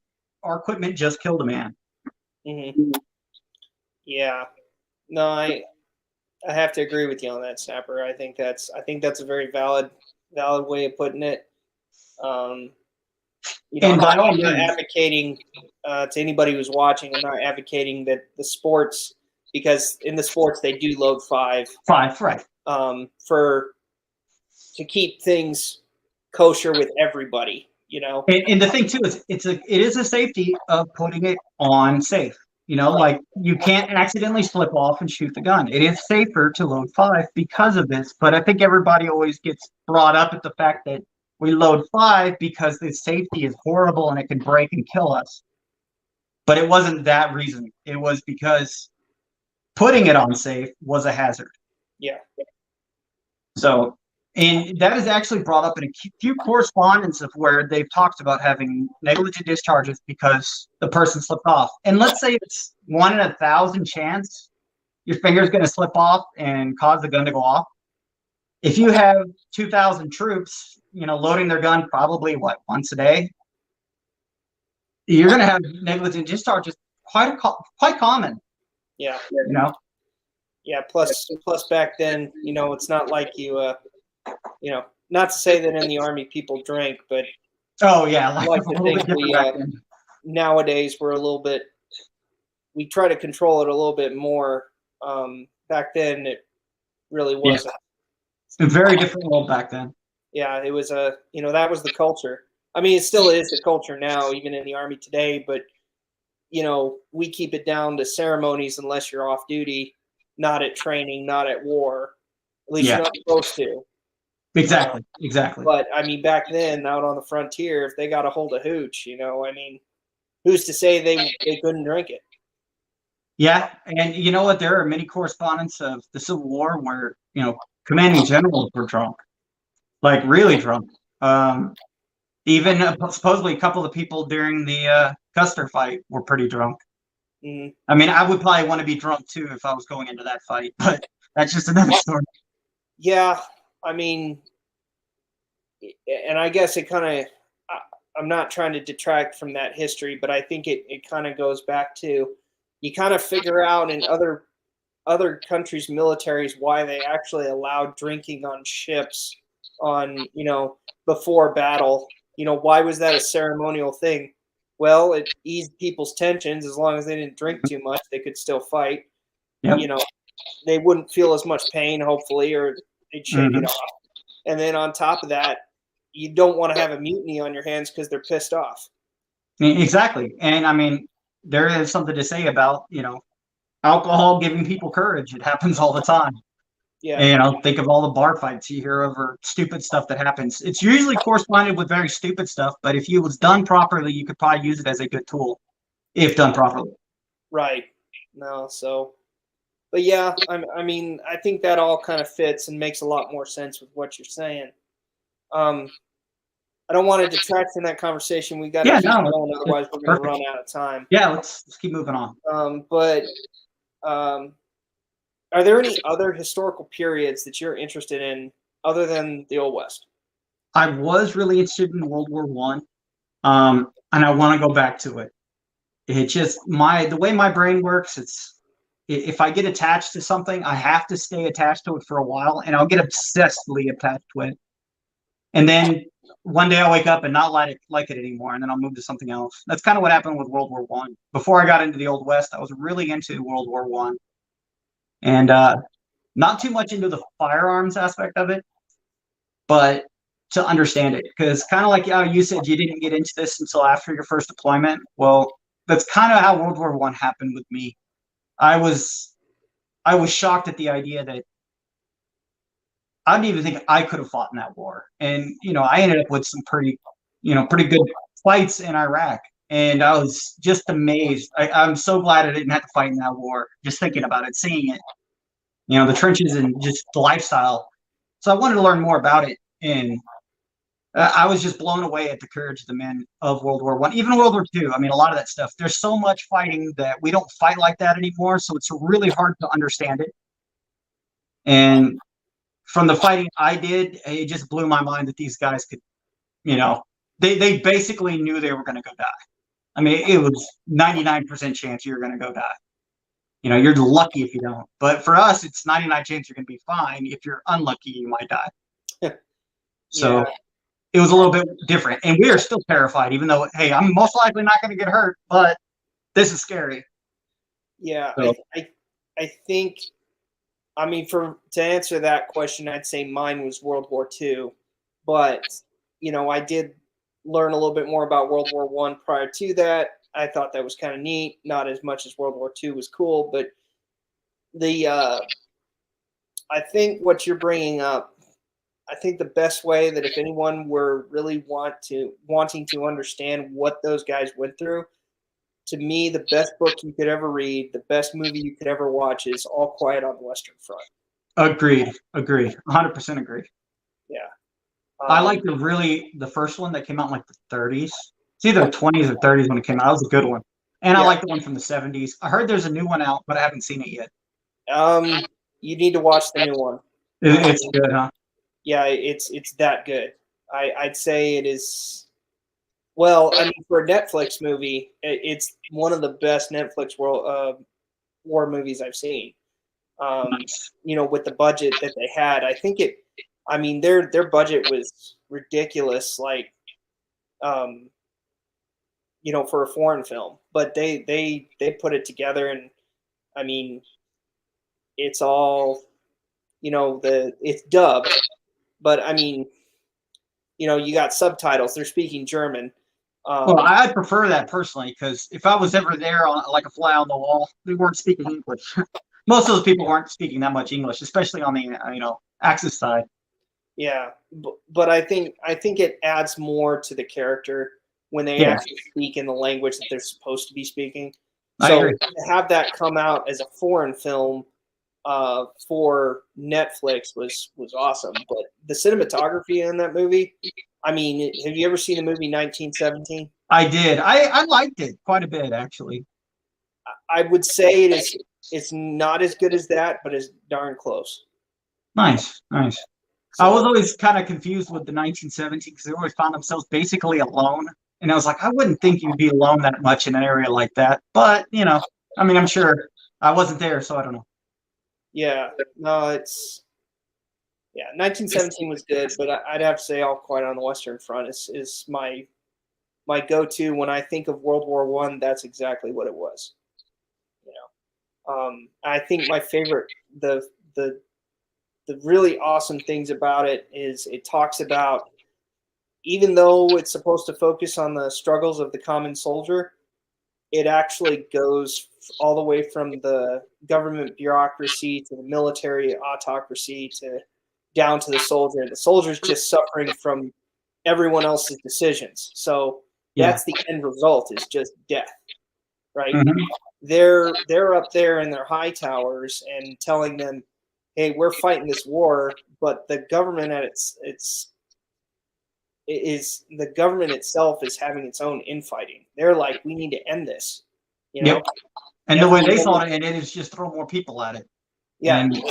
equipment just killed a man. Mm-hmm. Yeah. No, I have to agree with you on that, Snapper. I think that's a very valid way of putting it. I'm not advocating to anybody who's watching. I'm not advocating that the sports, because in the sports they do load 5. 5, right? To keep things kosher with everybody, And the thing too is it is a safety of putting it on safe. Like you can't accidentally slip off and shoot the gun. It is safer to load 5 because of this. But I think everybody always gets brought up at the fact that we load 5 because the safety is horrible and it can break and kill us. But it wasn't that reason. It was because putting it on safe was a hazard. Yeah. So, and that is actually brought up in a few correspondence of where they've talked about having negligent discharges because the person slipped off. And let's say it's 1 in 1,000 chance your finger's going to slip off and cause the gun to go off. If you have 2,000 troops, loading their gun probably once a day, you're going to have negligent discharges quite common. Yeah. Yeah. Plus back then, it's not like you, not to say that in the Army people drank, but oh yeah, like to think nowadays we try to control it a little bit more. Back then it really wasn't. A very different world back then. Yeah, it was that was the culture. I mean, it still is the culture now, even in the Army today, but we keep it down to ceremonies unless you're off duty, not at training, not at war. At least you're not supposed to. Exactly. But I mean, back then, out on the frontier, if they got a hold of hooch, who's to say they couldn't drink it? Yeah, and you know what? There are many correspondents of the Civil War where commanding generals were drunk, like really drunk. Even supposedly a couple of people during the Custer fight were pretty drunk. Mm-hmm. I mean, I would probably want to be drunk too if I was going into that fight, but that's just another story. Yeah, I mean, and I guess it kind of, I'm not trying to detract from that history, but I think it kind of goes back to, you kind of figure out in other countries' militaries why they actually allowed drinking on ships before battle. Why was that a ceremonial thing? Well, it eased people's tensions. As long as they didn't drink too much, they could still fight. Yep. They wouldn't feel as much pain, hopefully, or they'd shake it off. And then on top of that, you don't want to have a mutiny on your hands because they're pissed off. Exactly. And I mean, there is something to say about, alcohol giving people courage. It happens all the time. Yeah. And, think of all the bar fights you hear over stupid stuff that happens. It's usually corresponded with very stupid stuff, but if it was done properly, you could probably use it as a good tool if done properly. Right. No, so, but yeah, I mean, I think that all kind of fits and makes a lot more sense with what you're saying. I don't want to detract from that conversation. We got to Yeah, keep no, going, otherwise we're going to perfect. run out of time. Yeah, let's keep moving on. But are there any other historical periods that you're interested in other than the Old West? I was really interested in World War One, and I want to go back to it. It just the way my brain works. If I get attached to something, I have to stay attached to it for a while, and I'll get obsessively attached to it. And then one day I'll wake up and not like it anymore, and then I'll move to something else. That's kind of what happened with World War One. Before I got into the Old West, I was really into World War One, and not too much into the firearms aspect of it, but to understand it, because kind of like how you said you didn't get into this until after your first deployment. Well, that's kind of how World War One happened with me. I was shocked at the idea that I didn't even think I could have fought in that war. And, I ended up with some pretty good fights in Iraq. And I was just amazed. I'm so glad I didn't have to fight in that war, just thinking about it, seeing it, the trenches and just the lifestyle. So I wanted to learn more about it. And I was just blown away at the courage of the men of World War One, even World War Two. I mean, a lot of that stuff. There's so much fighting that we don't fight like that anymore. So it's really hard to understand it. And from the fighting I did, it just blew my mind that these guys could, they basically knew they were going to go die. I mean, it was 99% chance you're going to go die. You're lucky if you don't. But for us, it's 99 chance you're going to be fine. If you're unlucky, you might die. So Yeah. it was a little bit different. And we are still terrified, even though, hey, I'm most likely not going to get hurt, but this is scary. Yeah. So, I think, I mean, to answer that question, I'd say mine was World War II. But, I did learn a little bit more about World War I prior to that. I thought that was kind of neat. Not as much as World War II was cool, but I think what you're bringing up, I think the best way that if anyone were really wanting to understand what those guys went through, to me, the best book you could ever read, the best movie you could ever watch is All Quiet on the Western Front. Agreed. 100% agreed. Yeah. I like the first one that came out in like the 30s. It's either 20s or 30s when it came out. That was a good one. And I like the one from the 70s. I heard there's a new one out, but I haven't seen it yet. You need to watch the new one. It's good, huh? Yeah, it's that good. I'd say it is. Well, I mean, for a Netflix movie, it's one of the best Netflix war movies I've seen. Nice. With the budget that they had, I think it. I mean, their budget was ridiculous, like, for a foreign film. But they put it together, and I mean, it's all, it's dubbed, but I mean, you got subtitles. They're speaking German. Well, I prefer that personally, because if I was ever there on like a fly on the wall, we weren't speaking English. Most of those people weren't speaking that much English, especially on the Axis side. Yeah, but I think it adds more to the character when they actually speak in the language that they're supposed to be speaking. So to have that come out as a foreign film for Netflix was awesome. But the cinematography in that movie, I mean, have you ever seen the movie 1917? I did. I liked it quite a bit, actually. I would say it's not as good as that, but it's darn close. Nice. So, I was always kind of confused with the 1917 because they always found themselves basically alone. And I was like, I wouldn't think you'd be alone that much in an area like that. But, I mean, I'm sure I wasn't there, so I don't know. Yeah, no, 1917 was good, but I'd have to say All Quiet on the Western Front is my go-to when I think of World War I. That's exactly what it was. I think my favorite, the really awesome things about it is it talks about even though it's supposed to focus on the struggles of the common soldier, it actually goes all the way from the government bureaucracy to the military autocracy to down to the soldier. The soldier's just suffering from everyone else's decisions. So that's the end result, is just death, right? Mm-hmm. They're up there in their high towers and telling them, hey, we're fighting this war, but the government the government itself is having its own infighting. They're like, we need to end this, you know. Yep. And the way they saw it, and it is just throw more people at it. Yeah. And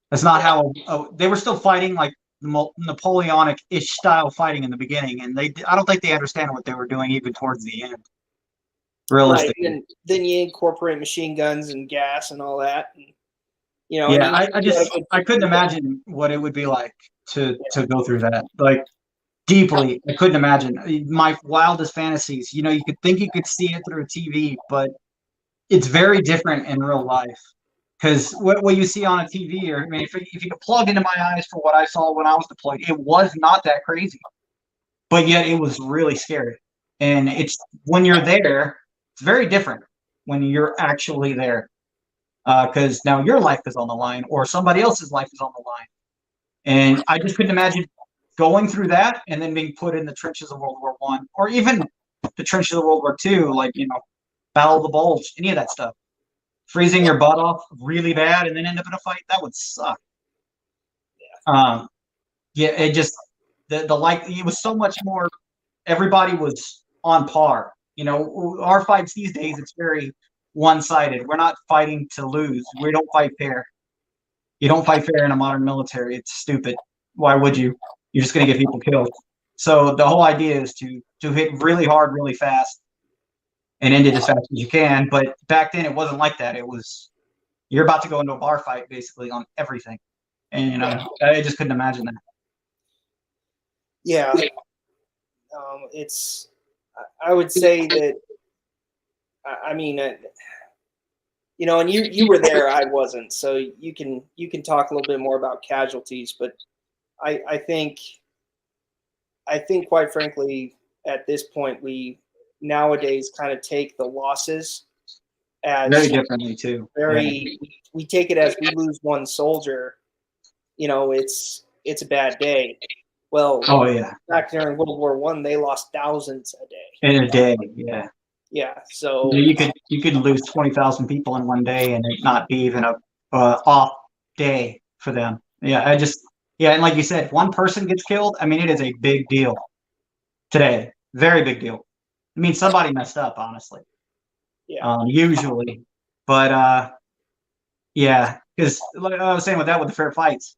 that's not how they were still fighting like Napoleonic-ish style fighting in the beginning, and I don't think they understand what they were doing even towards the end. Realistically, right. And then you incorporate machine guns and gas and all that, and, you know. Yeah, I couldn't imagine what it would be like to go through that. Like, deeply, I couldn't imagine. My wildest fantasies. You know, you could think you could see it through a TV, but it's very different in real life. Because what you see on a TV, or I mean, if you could plug into my eyes for what I saw when I was deployed, it was not that crazy, but yet it was really scary. And it's when you're there, it's very different when you're actually there, because now your life is on the line, or somebody else's life is on the line. And I just couldn't imagine going through that and then being put in the trenches of World War I, or even the trenches of World War II, like, you know, Battle of the Bulge, any of that stuff. Freezing your butt off really bad and then end up in a fight, that would suck. It just it was so much more. Everybody was on par. You know, our fights these days, it's very one-sided. We're not fighting to lose. We don't fight fair. You don't fight fair in a modern military. It's stupid. Why would you? You're just going to get people killed. So the whole idea is to hit really hard, really fast, and end it as fast as you can. But back then, it wasn't like that. It was, you're about to go into a bar fight, basically, on everything. And, you know, I just couldn't imagine that. Yeah. I would say that, I mean, you know, and you were there, I wasn't, so you can talk a little bit more about casualties, but I think quite frankly, at this point, we nowadays kind of take the losses as very differently too. We take it as we lose one soldier, you know, it's a bad day. Well, back during World War I, they lost thousands a day. In a day, yeah. Yeah, so you could lose 20,000 people in one day and it not be even a off day for them. Yeah, and like you said, if one person gets killed, I mean, it is a big deal today. Very big deal. I mean, somebody messed up, honestly. Yeah. Usually, but yeah, because like I was saying with the fair fights,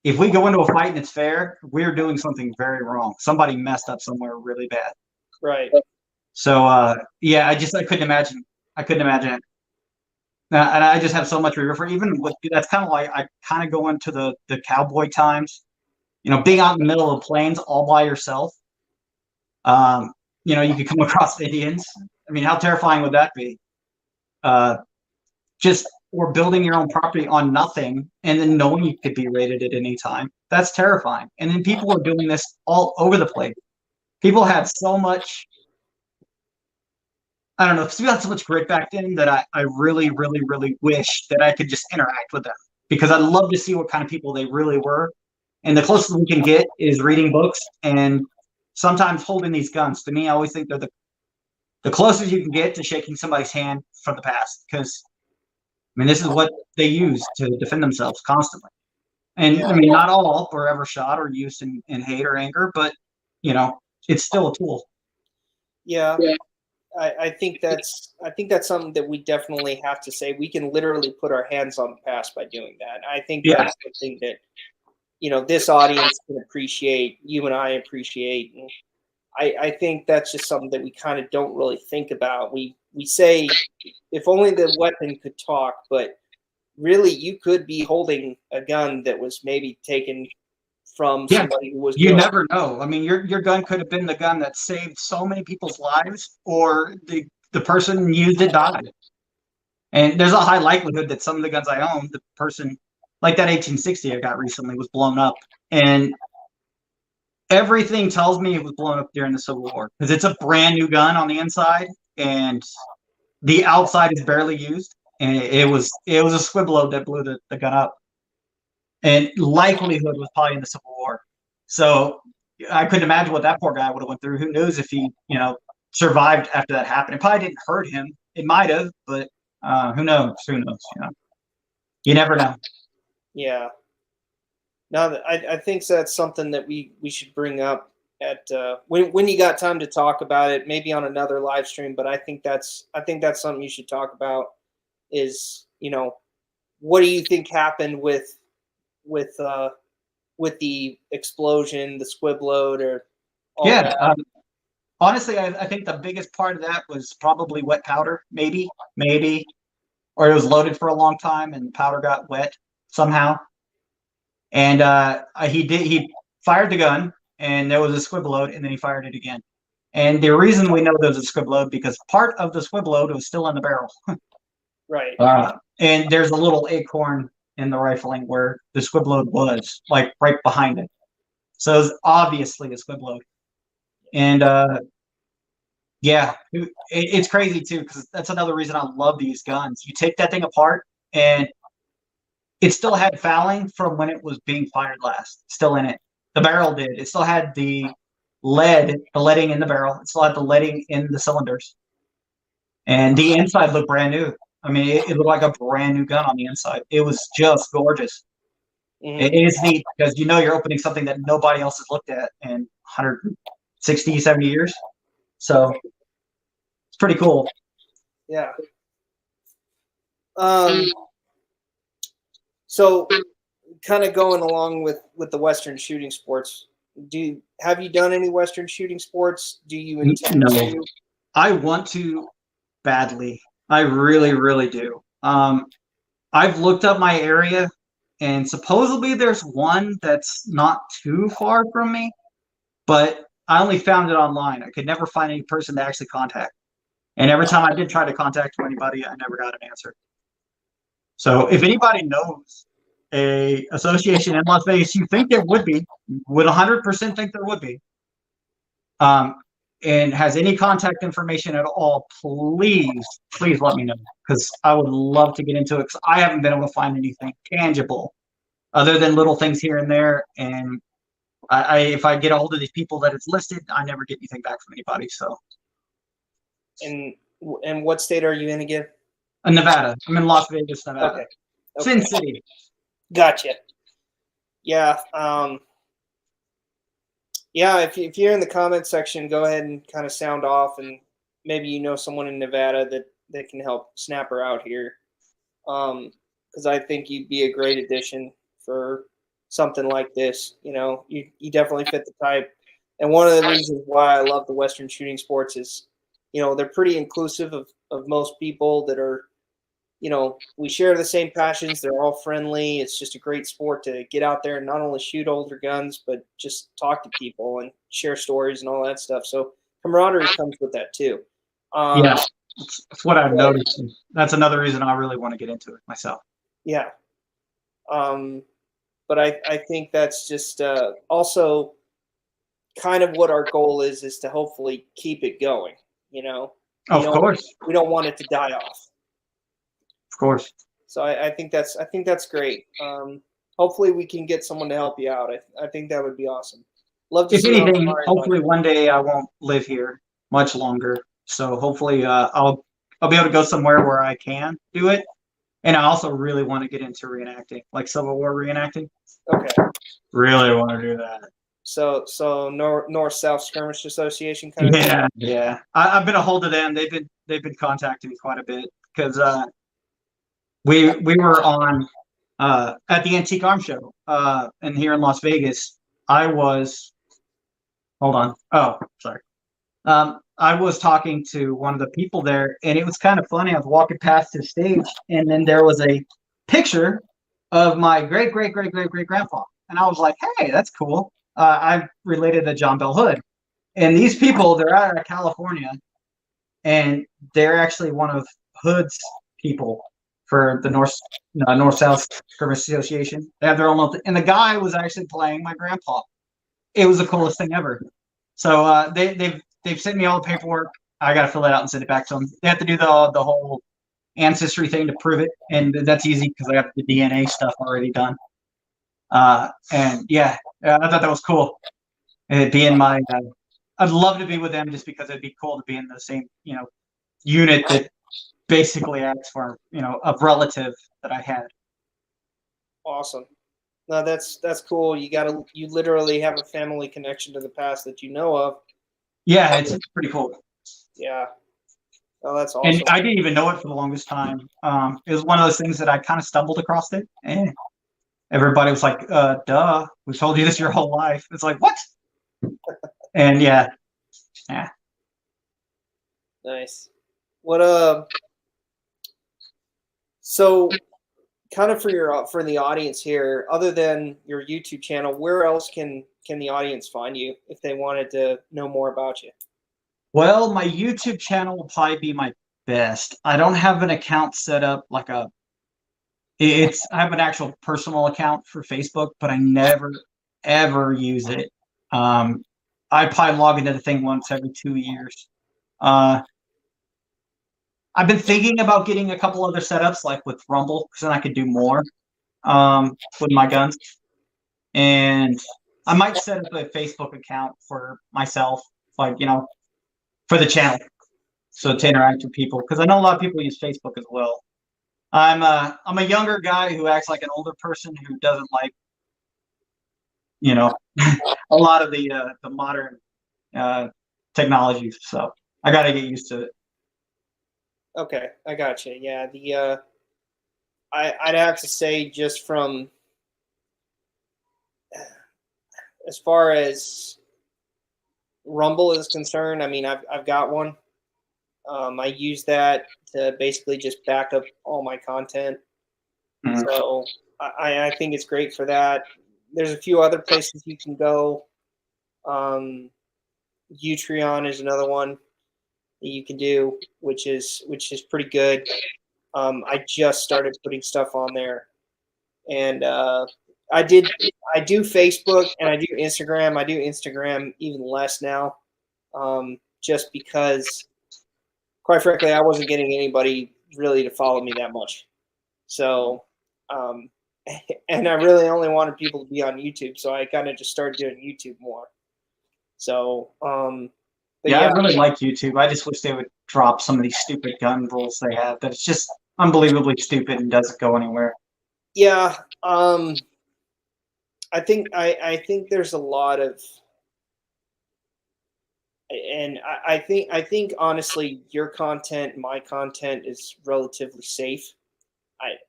if we go into a fight and it's fair, we're doing something very wrong. Somebody messed up somewhere really bad. Right. So yeah, I couldn't imagine. I couldn't imagine it. And I just have so much regret for even with that's kind of like I kind of go into the cowboy times, you know, being out in the middle of the plains all by yourself. You know, you could come across Indians. I mean, how terrifying would that be? Or building your own property on nothing and then knowing you could be raided at any time. That's terrifying. And then people are doing this all over the place. People had so much, I don't know, we had so much grit back then that I really, really, really wish that I could just interact with them, because I'd love to see what kind of people they really were. And the closest we can get is reading books and sometimes holding these guns. To me, I always think they're the closest you can get to shaking somebody's hand from the past, because I mean, this is what they use to defend themselves constantly. And I mean, not all were ever shot or used in hate or anger, but, you know, it's still a tool. Yeah. I think that's something that we definitely have to say. We can literally put our hands on the past by doing that. I think that's something that, you know, this audience can appreciate, you and I appreciate. And I think that's just something that we kind of don't really think about. We say, if only the weapon could talk, but really you could be holding a gun that was maybe taken from somebody who was you never know. I mean, your gun could have been the gun that saved so many people's lives, or the person used it died. And there's a high likelihood that some of the guns I own, the person, like that 1860 I got recently, was blown up. And everything tells me it was blown up during the Civil War because it's a brand new gun on the inside and the outside is barely used. And it was a squib load that blew the gun up. And likelihood was probably in the Civil War. So I couldn't imagine what that poor guy would have went through. Who knows if he, survived after that happened. It probably didn't hurt him. It might have, but who knows? Who knows? You never know. Yeah. No, I think that's something that we should bring up at when you got time to talk about it, maybe on another live stream. But I think that's something you should talk about. Is what do you think happened with the explosion, the squib load, or all that? Honestly, I think the biggest part of that was probably wet powder, maybe, or it was loaded for a long time and the powder got wet somehow. And he fired the gun and there was a squib load and then he fired it again. And the reason we know there was a squib load because part of the squib load was still in the barrel. Right. And there's a little acorn in the rifling where the squib load was, like right behind it. So it was obviously a squib load. And it's crazy too because that's another reason I love these guns. You take that thing apart and it still had fouling from when it was being fired last, still in it. The barrel did. It still had the leading in the barrel. It still had the leading in the cylinders. And the inside looked brand new. I mean, it looked like a brand new gun on the inside. It was just gorgeous. Mm-hmm. It is neat because you're opening something that nobody else has looked at in 160, 70 years. So it's pretty cool. Yeah. So kind of going along with the Western shooting sports, have you done any Western shooting sports? Do you intend to? I want to badly. I really, really do. I've looked up my area and supposedly there's one that's not too far from me, but I only found it online. I could never find any person to actually contact. And every time I did try to contact anybody, I never got an answer. So if anybody knows a association in Las Vegas, you think there would 100% think there would be, and has any contact information at all, please let me know because I would love to get into it because I haven't been able to find anything tangible other than little things here and there. And if I get a hold of these people that it's listed, I never get anything back from anybody. So. And what state are you in again? Nevada. I'm in Las Vegas, Nevada. Okay. Sin City. Gotcha. Yeah. If you're in the comment section, go ahead and kind of sound off, and maybe someone in Nevada that can help Snapper out here. Because I think you'd be a great addition for something like this. You definitely fit the type. And one of the reasons why I love the Western shooting sports is, they're pretty inclusive of most people that are, we share the same passions. They're all friendly. It's just a great sport to get out there and not only shoot older guns, but just talk to people and share stories and all that stuff. So camaraderie comes with that too. Yeah, that's what I've noticed. That's another reason I really want to get into it myself. Yeah. But I think that's just also kind of what our goal is to hopefully keep it going. Of course. We don't want it to die off. Of course. So I think that's great. Hopefully we can get someone to help you out. I think that would be awesome. Love to. If anything, hopefully one day I won't live here much longer. So hopefully I'll be able to go somewhere where I can do it. And I also really want to get into reenacting, like Civil War reenacting. Okay. Really want to do that. So North-South Skirmish Association kind of thing? Yeah. I've been a hold of them. They've been contacting me quite a bit because we were on at the Antique Arms Show and here in Las Vegas. Hold on. Oh, sorry. I was talking to one of the people there, and it was kind of funny. I was walking past his stage, and then there was a picture of my great-great-great-great-great-grandpa. And I was like, hey, that's cool. I'm related to John Bell Hood. And these people, they're out of California, and they're actually one of Hood's people for the North-South Skirmish Association. They have their own little and the guy was actually playing my grandpa. it was the coolest thing ever. So they've sent me all the paperwork. I got to fill it out and send it back to them. They have to do the whole ancestry thing to prove it, and that's easy because I got the DNA stuff already done. And yeah, I thought that was cool. It'd be in my, I'd love to be with them just because it'd be cool to be in the same, unit that basically acts for, a relative that I had. Awesome. No, that's cool. You literally have a family connection to the past that you know of. Yeah, it's pretty cool. Yeah. Oh, that's awesome. And I didn't even know it for the longest time. It was one of those things that I kind of stumbled across it, and everybody was like, duh, we told you this your whole life. It's like, what? And yeah. Nice. What so kind of for the audience here, other than your YouTube channel, where else can the audience find you if they wanted to know more about you? Well, my YouTube channel will probably be my best. I don't have an account set up like I have an actual personal account for Facebook, but I never ever use it. I probably log into the thing once every 2 years. I've been thinking about getting a couple other setups, like with Rumble, because then I could do more with my guns. And I might set up a Facebook account for myself, like, for the channel, so to interact with people, because I know a lot of people use Facebook as well. I'm a younger guy who acts like an older person who doesn't like, a lot of the modern technologies. So I got to get used to it. Okay, I got you. Yeah, I'd have to say, just from as far as Rumble is concerned, I mean, I've got one. I use that to basically just back up all my content. Mm-hmm. So I think it's great for that. There's a few other places you can go. Utreon is another one that you can do, which is pretty good. I just started putting stuff on there, and I do Facebook and I do Instagram. I do Instagram even less now, just because, quite frankly, I wasn't getting anybody really to follow me that much. So, and I really only wanted people to be on YouTube, so I kind of just started doing YouTube more. So, yeah, I really like YouTube. I just wish they would drop some of these stupid gun rules they have. That it's just unbelievably stupid and doesn't go anywhere. Yeah, I think there's a lot of, and I think honestly, your content, my content is relatively safe.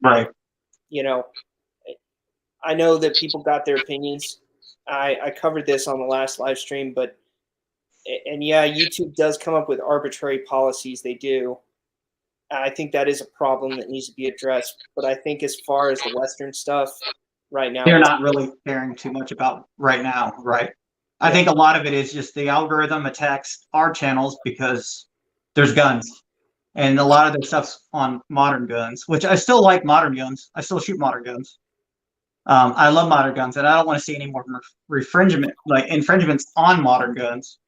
Right. I know that people got their opinions. I covered this on the last live stream, and yeah, YouTube does come up with arbitrary policies. They do. I think that is a problem that needs to be addressed. But I think as far as the Western stuff right now, they're not really caring too much about right now, right? Yeah. I think a lot of it is just the algorithm attacks our channels because there's guns. And a lot of their stuff's on modern guns, which I still like modern guns. I still shoot modern guns. I love modern guns, and I don't want to see any more infringements on modern guns.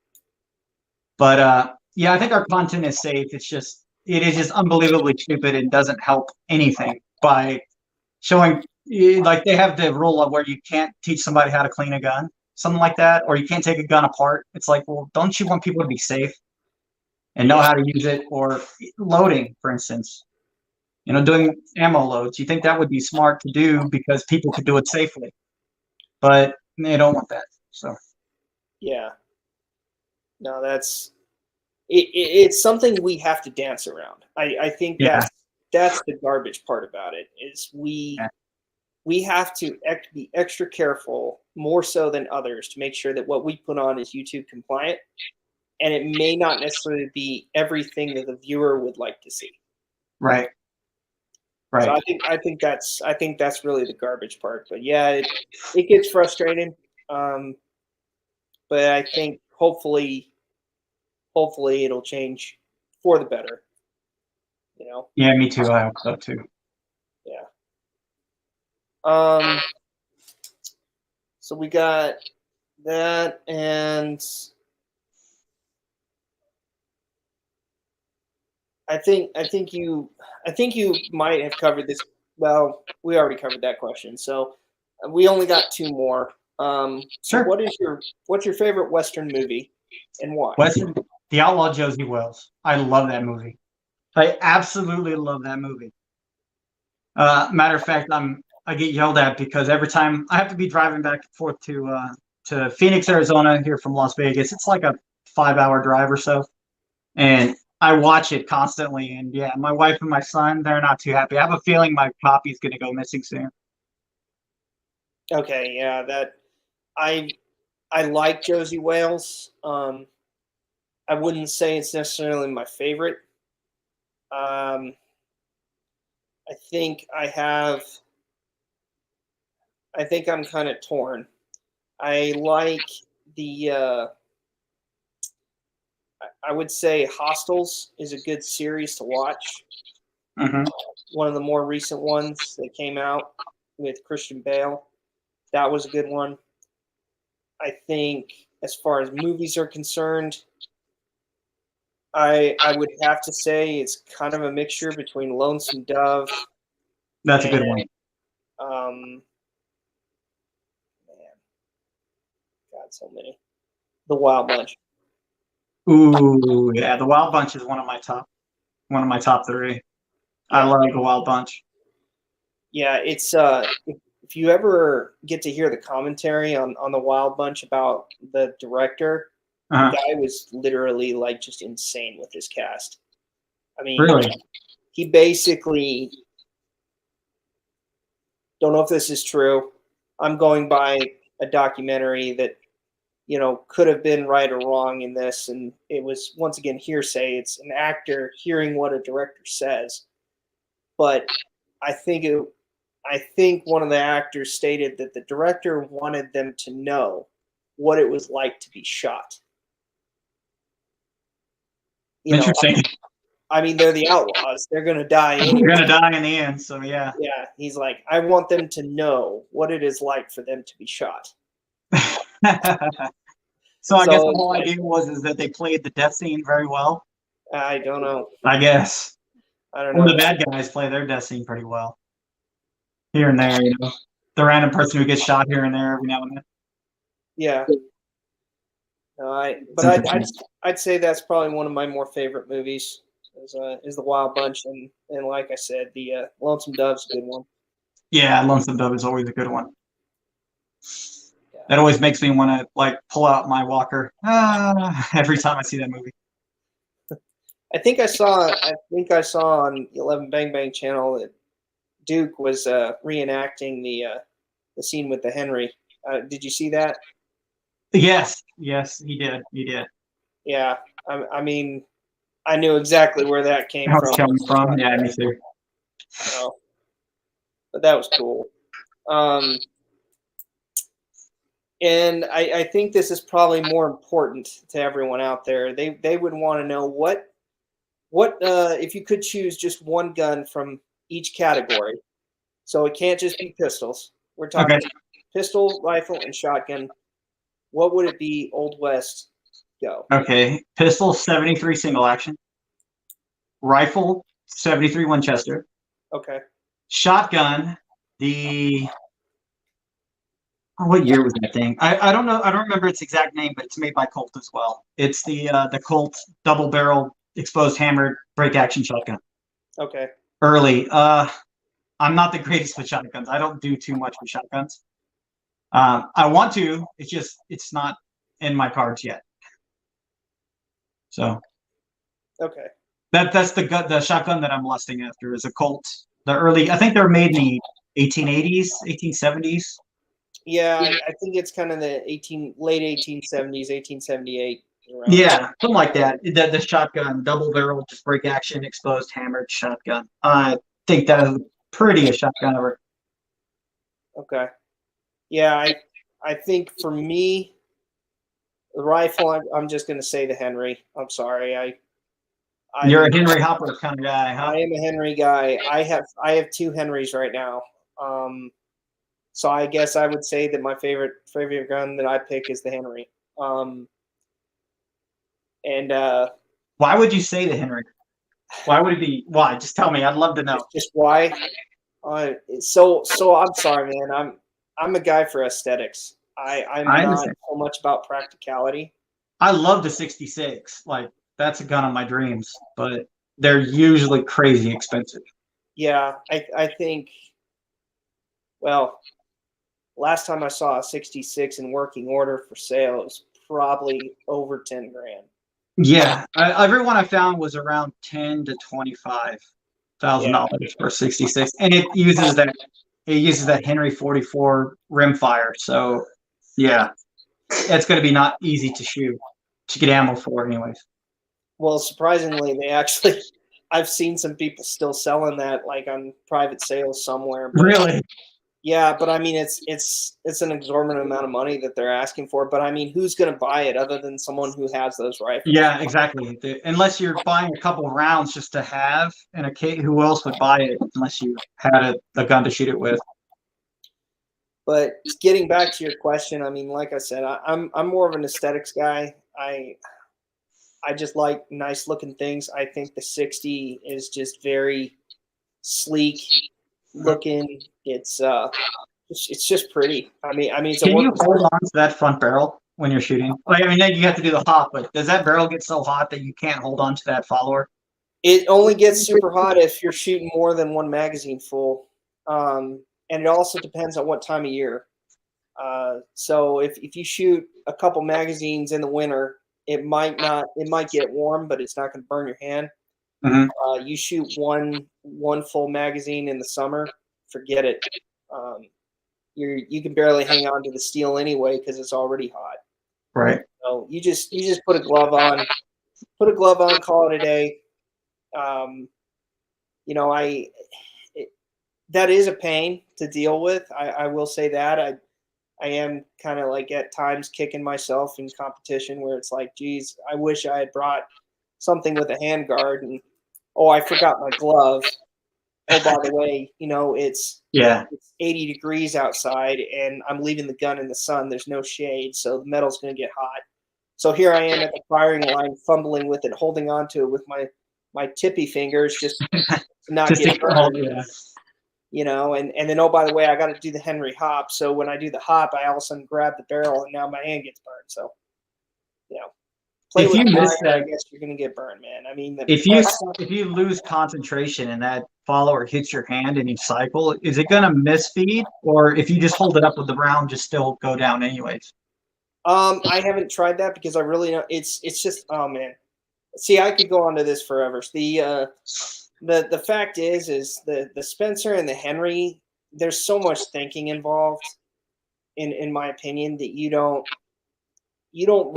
But yeah, I think our content is safe. It is just unbelievably stupid and doesn't help anything by showing, like, they have the rule of where you can't teach somebody how to clean a gun, something like that, or you can't take a gun apart. It's like, well, don't you want people to be safe and know how to use it? Or loading, for instance, doing ammo loads. You think that would be smart to do because people could do it safely, but they don't want that. So yeah, no, it's something we have to dance around. I think that's the garbage part about it, is we have to be extra careful, more so than others, to make sure that what we put on is YouTube compliant, and it may not necessarily be everything that the viewer would like to see. Right. So I think that's really the garbage part. But yeah, it gets frustrating. But I think hopefully it'll change for the better. Yeah, me too. I hope so too. Yeah. So we got That and I think you might have covered this. Well, we already covered that question, so we only got two more. So Sure. what's your favorite Western movie, and why? Western, The Outlaw Josie Wells. I love that movie. I absolutely love that movie. Matter of fact, I get yelled at because every time I have to be driving back and forth to Phoenix, Arizona, here from Las Vegas. It's like a 5-hour drive or so, and I watch it constantly. And yeah, my wife and my son, they're not too happy. I have a feeling my copy's going to go missing soon. Okay, yeah, that I like Josie Wales. I wouldn't say it's necessarily my favorite. Um, I think I'm kind of torn. I like the I would say Hostels is a good series to watch. Mm-hmm. One of the more recent ones that came out with Christian Bale. That was a good one. I think as far as movies are concerned, I would have to say it's kind of a mixture between Lonesome Dove That's a and good one. man, God, so many. The Wild Bunch. Ooh, yeah, The Wild Bunch is one of my top three. I Yeah. love The Wild Bunch. Yeah, it's if you ever get to hear the commentary on the Wild Bunch about the director, Uh-huh. the guy was literally like just insane with his cast. I mean, Really? he basically, don't know if this is true. I'm going by a documentary that could have been right or wrong in this, and it was once again hearsay. It's an actor hearing what a director says, but I think one of the actors stated that the director wanted them to know what it was like to be shot. Interesting. I mean, they're the Outlaws. They're going to die anyway. You're gonna die in the end, so yeah. Yeah, he's like, I want them to know what it is like for them to be shot. So I guess the whole idea is that they played the death scene very well. I don't know. I guess. I don't Or know. the bad guys play their death scene pretty well. Here and there, the random person who gets shot here and there every now and then. Yeah. No, I'd say that's probably one of my more favorite movies is the Wild Bunch, and like I said, the Lonesome Dove's a good one. Yeah, Lonesome Dove is always a good one. Yeah. That always makes me want to like pull out my walker every time I see that movie. I think I saw on the 11 Bang Bang channel that Duke was reenacting the scene with the Henry. Did you see that? Yes, he did. Yeah, I mean, I knew exactly where that came How from. it's coming from? Yeah, me too. But that was cool. And I think this is probably more important to everyone out there. They would want to know what if you could choose just one gun from each category. So it can't just be pistols. We're talking pistol, rifle, and shotgun. What would it be? Old West, go. Okay, pistol 73 single action. Rifle 73 Winchester. Okay. Shotgun, what year was that thing? I don't know. I don't remember its exact name, but it's made by Colt as well. It's the Colt double barrel exposed hammered break action shotgun. Okay. Early. I'm not the greatest with shotguns. I don't do too much with shotguns. I want to. It's not in my cards yet. So. Okay. That's the shotgun that I'm lusting after is a Colt. The early, I think they're made in the 1880s, 1870s. Yeah, I think it's kind of the late 1870s, 1878. Yeah, something like that. The shotgun, double barrel, just break action, exposed, hammered shotgun. I think that is the prettiest shotgun ever. Okay. Yeah, I think for me, the rifle, I'm just going to say the Henry. I'm sorry. You're a Henry Hopper kind of guy, huh? I am a Henry guy. I have two Henrys right now. So I guess I would say that my favorite gun that I pick is the Henry. Why would you say the Henry? Why would it be? Why? Just tell me. I'd love to know. Just why? So I'm sorry, man. I'm a guy for aesthetics. I'm not so much about practicality. I love the 66. Like, that's a gun of my dreams, but they're usually crazy expensive. Yeah, I think. Well, last time I saw a 66 in working order for sale, it was probably over 10 grand. Yeah, everyone I found was around $10,000 to $25,000 for 66, and it uses that Henry 44 rimfire. So, yeah, it's going to be not easy to get ammo for, anyways. Well, surprisingly, I've seen some people still selling that like on private sales somewhere. But, really? Yeah, but I mean, it's an exorbitant amount of money that they're asking for. But I mean, who's going to buy it other than someone who has those rifles? Yeah, exactly. Unless you're buying a couple of rounds just to have, and who else would buy it unless you had a gun to shoot it with? But getting back to your question, I mean, like I said, I'm more of an aesthetics guy. I just like nice looking things. I think the 60 is just very sleek looking. It's just pretty. I mean, it's Can you hold on to that front barrel when you're shooting? Like, I mean, then you have to do the hop, but does that barrel get so hot that you can't hold on to that follower? It only gets super hot if you're shooting more than one magazine full, and it also depends on what time of year. So if you shoot a couple magazines in the winter, it might get warm, but it's not going to burn your hand. Mm-hmm. You shoot one full magazine in the summer, forget it. You can barely hang on to the steel anyway because it's already hot. Right. So you just put a glove on, call it a day. That is a pain to deal with. I will say that I am kind of like at times kicking myself in competition where it's like, geez, I wish I had brought something with a hand guard and I forgot my glove. Oh, by the way, it's 80 degrees outside and I'm leaving the gun in the sun. There's no shade, so the metal's going to get hot. So here I am at the firing line, fumbling with it, holding on to it with my tippy fingers, just to not get burned. And then, oh, by the way, I got to do the Henry hop. So when I do the hop, I all of a sudden grab the barrel and now my hand gets burned. So, play with fire, I guess you're going to get burned, man. I mean, if you lose concentration and that follower hits your hand and you cycle, is it going to misfeed? Or if you just hold it up with the round, just still go down anyways? I haven't tried that because I really know it's just, oh man. See, I could go on to this forever. The fact is the Spencer and the Henry, there's so much thinking involved in my opinion that you don't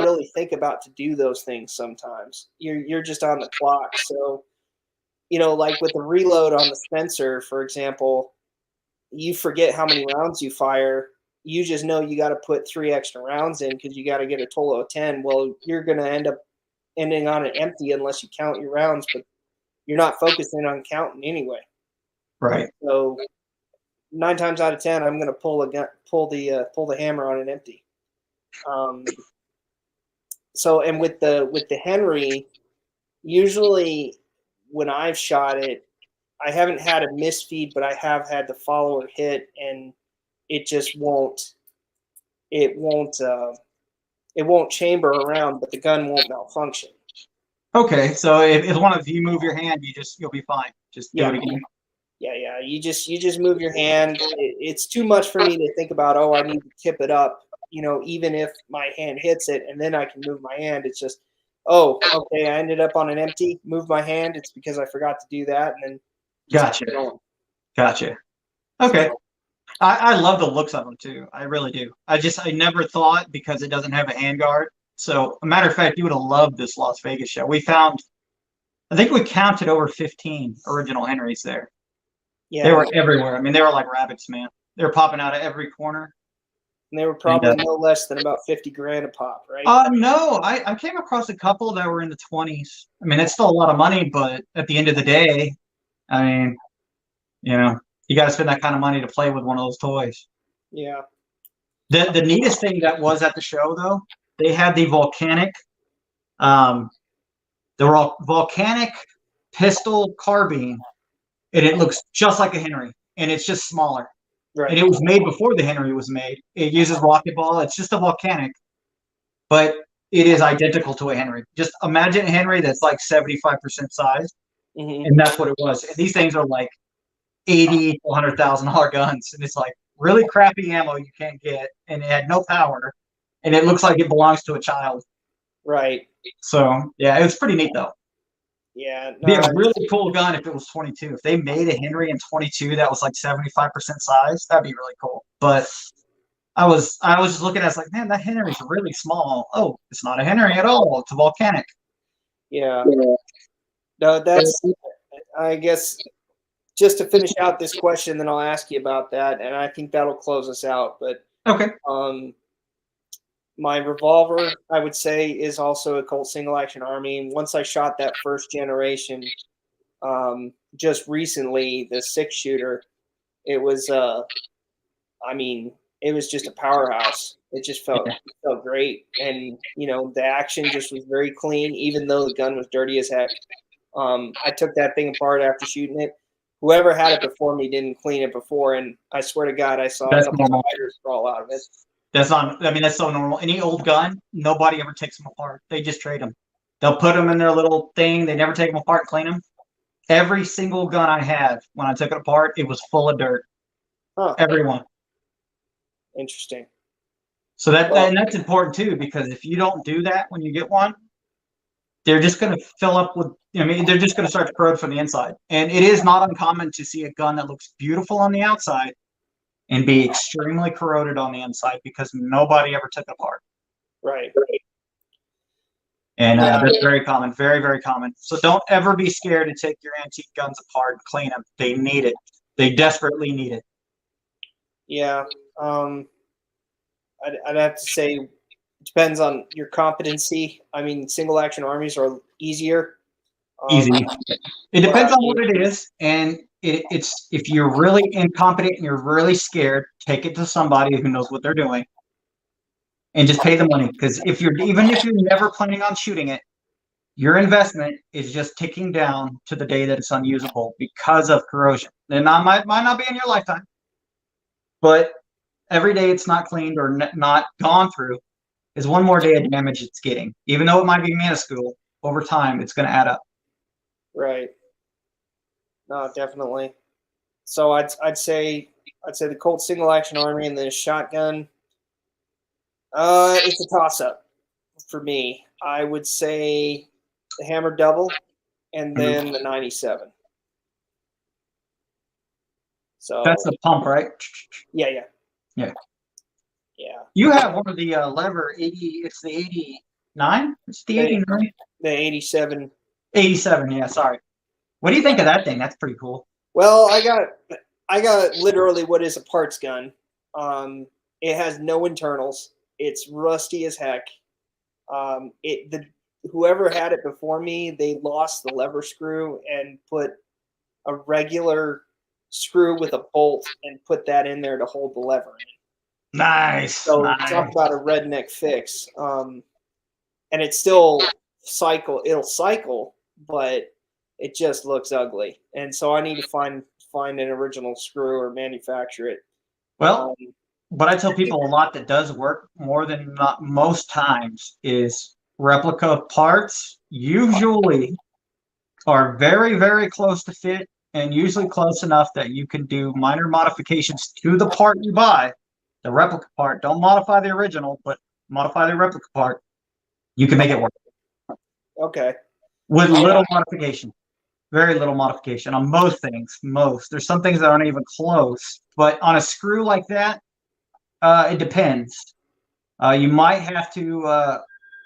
really think about to do those things sometimes. You're just on the clock. So, like with the reload on the Spencer, for example, you forget how many rounds you fire. You just know you got to put 3 extra rounds in because you got to get a total of 10. Well, you're going to ending on an empty unless you count your rounds, but you're not focusing on counting anyway. Right. So 9 times out of 10, I'm going to pull the hammer on an empty. So, and with the Henry, usually when I've shot it, I haven't had a misfeed, but I have had the follower hit, and it just won't chamber around, but the gun won't malfunction. Okay, so as long as you move your hand, you'll be fine. Just do it again. Yeah. You just move your hand. It's too much for me to think about. Oh, I need to tip it up. Even if my hand hits it, and then I can move my hand. It's just, oh, okay. I ended up on an empty. Move my hand. It's because I forgot to do that, and then. Gotcha. Okay. So, I love the looks of them too. I really do. I never thought because it doesn't have a handguard. So, a matter of fact, you would have loved this Las Vegas show. I think we counted over 15 original Henrys there. Yeah. They were everywhere. I mean, they were like rabbits, man. They were popping out of every corner. And they were probably no less than about 50 grand a pop, right? No, I came across a couple that were in the 20s. I mean, it's still a lot of money, but at the end of the day, I mean, you got to spend that kind of money to play with one of those toys. Yeah. The neatest thing that was at the show, though, they had the volcanic pistol carbine, and it looks just like a Henry, and it's just smaller. Right. And it was made before the Henry was made. It uses rocket ball. It's just a volcanic, but it is identical to a Henry. Just imagine a Henry that's like 75% size, and that's what it was. And these things are like $80,000 to $100,000 guns, and it's like really crappy ammo you can't get, and it had no power, and it looks like it belongs to a child. Right. So yeah, it was pretty neat though. Yeah. It'd be a really cool gun if it was 22. If they made a Henry in 22 that was like 75% size, that'd be really cool. But I was just looking at it, like, man, that Henry's really small. Oh, it's not a Henry at all. It's a volcanic. Yeah. No, that's, I guess, just to finish out this question, then I'll ask you about that, and I think that'll close us out. But okay, my revolver, I would say, is also a Colt single action Army. Once I shot that first generation, just recently, the 6-shooter, it was, I mean, it was just a powerhouse. It just felt great, and the action just was very clean, even though the gun was dirty as heck. I took that thing apart after shooting it. Whoever had it before me didn't clean it before, and I swear to God, I saw a couple of spiders crawl out of it. That's not. I mean, that's so normal. Any old gun, nobody ever takes them apart. They just trade them. They'll put them in their little thing. They never take them apart, clean them. Every single gun I have, when I took it apart, it was full of dirt. Huh. Everyone. Interesting. So and that's important too, because if you don't do that when you get one, they're just going to fill up with. I mean, they're just going to start to corrode from the inside. And it is not uncommon to see a gun that looks beautiful on the outside and be extremely corroded on the inside because nobody ever took it apart. Right. And that's very common, very, very common. So don't ever be scared to take your antique guns apart and clean them. They need it. They desperately need it. Yeah. I'd have to say it depends on your competency. I mean, single action armies are easier. Easy. It depends on what it is. And it's if you're really incompetent and you're really scared, take it to somebody who knows what they're doing and just pay the money. Because even if you're never planning on shooting it, your investment is just ticking down to the day that it's unusable because of corrosion. And might not be in your lifetime, but every day it's not cleaned or not gone through is one more day of damage it's getting. Even though it might be minuscule, over time it's going to add up. Right. No, definitely. So I'd say the Colt single action Army and the shotgun. It's a toss up for me. I would say the Hammer Double, and then the 97. So that's the pump, right? Yeah. You have one of the lever 80. It's the 89. It's the 89. The 87. 87. Yeah. Sorry. What do you think of that thing? That's pretty cool. Well, I got literally what is a parts gun. It has no internals. It's rusty as heck. Whoever had it before me, they lost the lever screw and put a regular screw with a bolt and put that in there to hold the lever in. Nice. So talk about a redneck fix. And it's still it'll cycle, but it just looks ugly. And so I need to find an original screw or manufacture it. Well, what I tell people a lot that does work more than not most times is replica parts usually are very, very close to fit and usually close enough that you can do minor modifications to the part you buy, the replica part. Don't modify the original, but modify the replica part. You can make it work. Okay. With little modification. Very little modification on most things. There's some things that aren't even close, but on a screw like that, it depends. You might have to,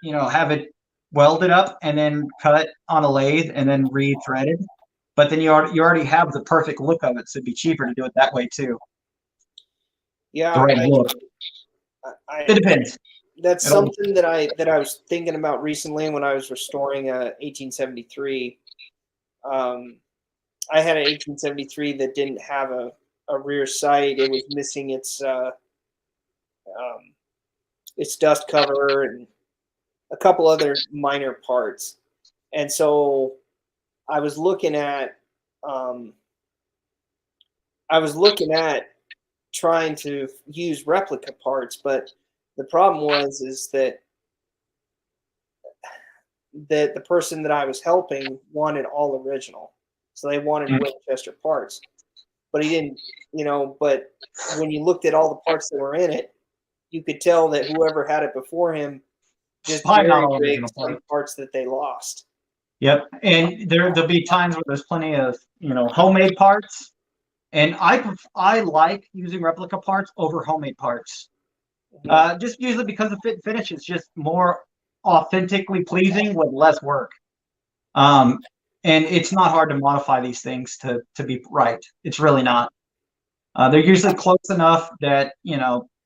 have it welded up and then cut on a lathe and then re-threaded. But then you already have the perfect look of it, so it'd be cheaper to do it that way too. Yeah, the right look. It depends. That's something that I was thinking about recently when I was restoring a 1873. I had an 1873 that didn't have a rear sight. It was missing its its dust cover, and a couple other minor parts. And so I was looking at trying to use replica parts, but the problem is that the person that I was helping wanted all original, so they wanted Winchester parts, but he didn't, But when you looked at all the parts that were in it, you could tell that whoever had it before him just Probably not jerry all rigged original some parts. parts that they lost. Yep, and there'll be times where there's plenty of homemade parts, and I like using replica parts over homemade parts. Just usually because the fit and finish is just more authentically pleasing with less work. And it's not hard to modify these things to be right. It's really not. They're usually close enough that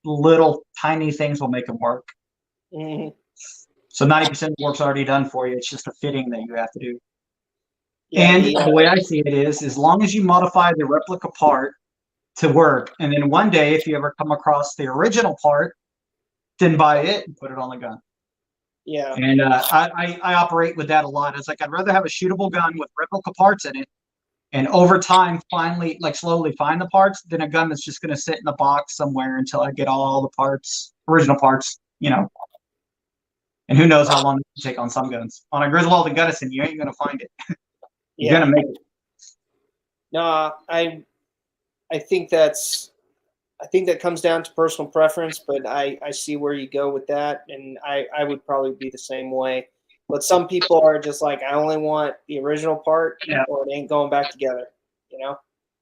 little tiny things will make them work. Mm-hmm. So 90% of the work's already done for you. It's just a fitting that you have to do. Yeah, And the way I see it is, as long as you modify the replica part to work, and then one day, if you ever come across the original part, then buy it and put it on the gun. Yeah. And I operate with that a lot. It's like I'd rather have a shootable gun with replica parts in it, and over time, finally, slowly find the parts, than a gun that's just going to sit in the box somewhere until I get all the parts, original parts, And who knows how long it can take on some guns. On a Griswold and Gunnison, you ain't going to find it. You're going to make it. No, I think that comes down to personal preference, but I see where you go with that, and I would probably be the same way. But some people are just like, I only want the original part, or it ain't going back together,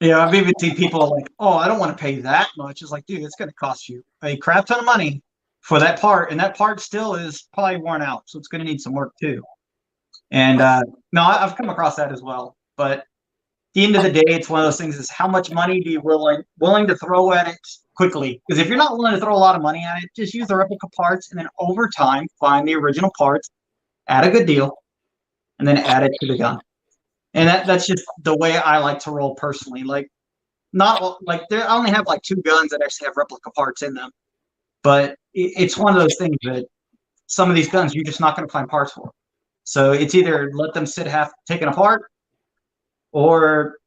Yeah, I've even seen people like, oh, I don't want to pay that much. It's like, dude, it's going to cost you a crap ton of money for that part, and that part still is probably worn out, so it's going to need some work too. And no, I've come across that as well. But at the end of the day, it's one of those things: is how much money do you willing to throw at it quickly? Because if you're not willing to throw a lot of money at it, just use the replica parts, and then over time find the original parts at a good deal, and then add it to the gun. And that's just the way I like to roll personally. I only have 2 guns that actually have replica parts in them, but it's one of those things that some of these guns you're just not going to find parts for. So it's either let them sit half taken apart, or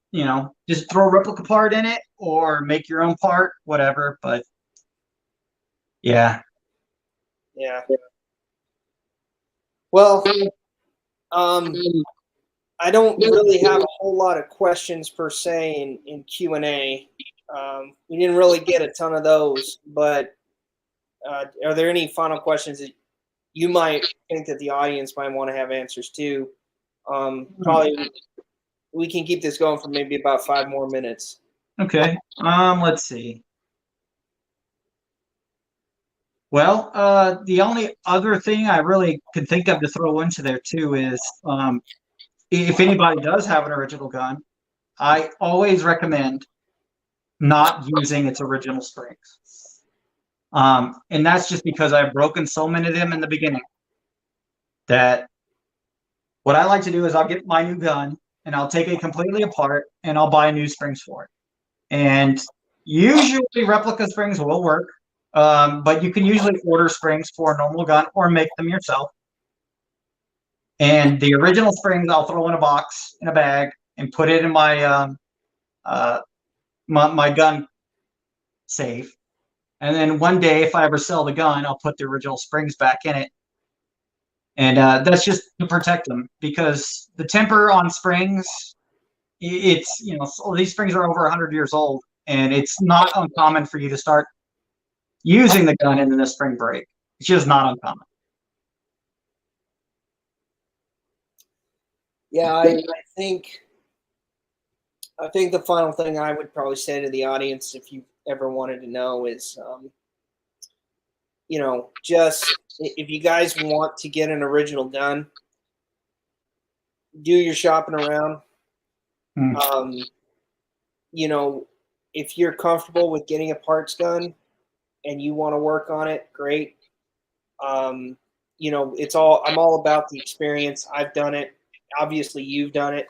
just throw a replica part in it, or make your own part, whatever. But yeah. Well, I don't really have a whole lot of questions per se in Q&A. We didn't really get a ton of those, but are there any final questions that you might think that the audience might want to have answers to? Probably we can keep this going for maybe about 5 more minutes. Okay. Let's see. Well, the only other thing I really could think of to throw into there too is, if anybody does have an original gun, I always recommend not using its original springs. And that's just because I've broken so many of them in the beginning that what I like to do is I'll get my new gun and I'll take it completely apart and I'll buy new springs for it. And usually replica springs will work, but you can usually order springs for a normal gun or make them yourself. And the original springs I'll throw in a box, in a bag, and put it in my my gun safe. And then one day, if I ever sell the gun, I'll put the original springs back in it. And that's just to protect them, because the temper on springs, it's, these springs are over 100 years old, and it's not uncommon for you to start using the gun and then the spring break. It's just not uncommon. Yeah, I think the final thing I would probably say to the audience, if you ever wanted to know, is, just if you guys want to get an original gun, do your shopping around. If you're comfortable with getting a parts gun and you want to work on it, great. I'm all about the experience. I've done it. Obviously, you've done it.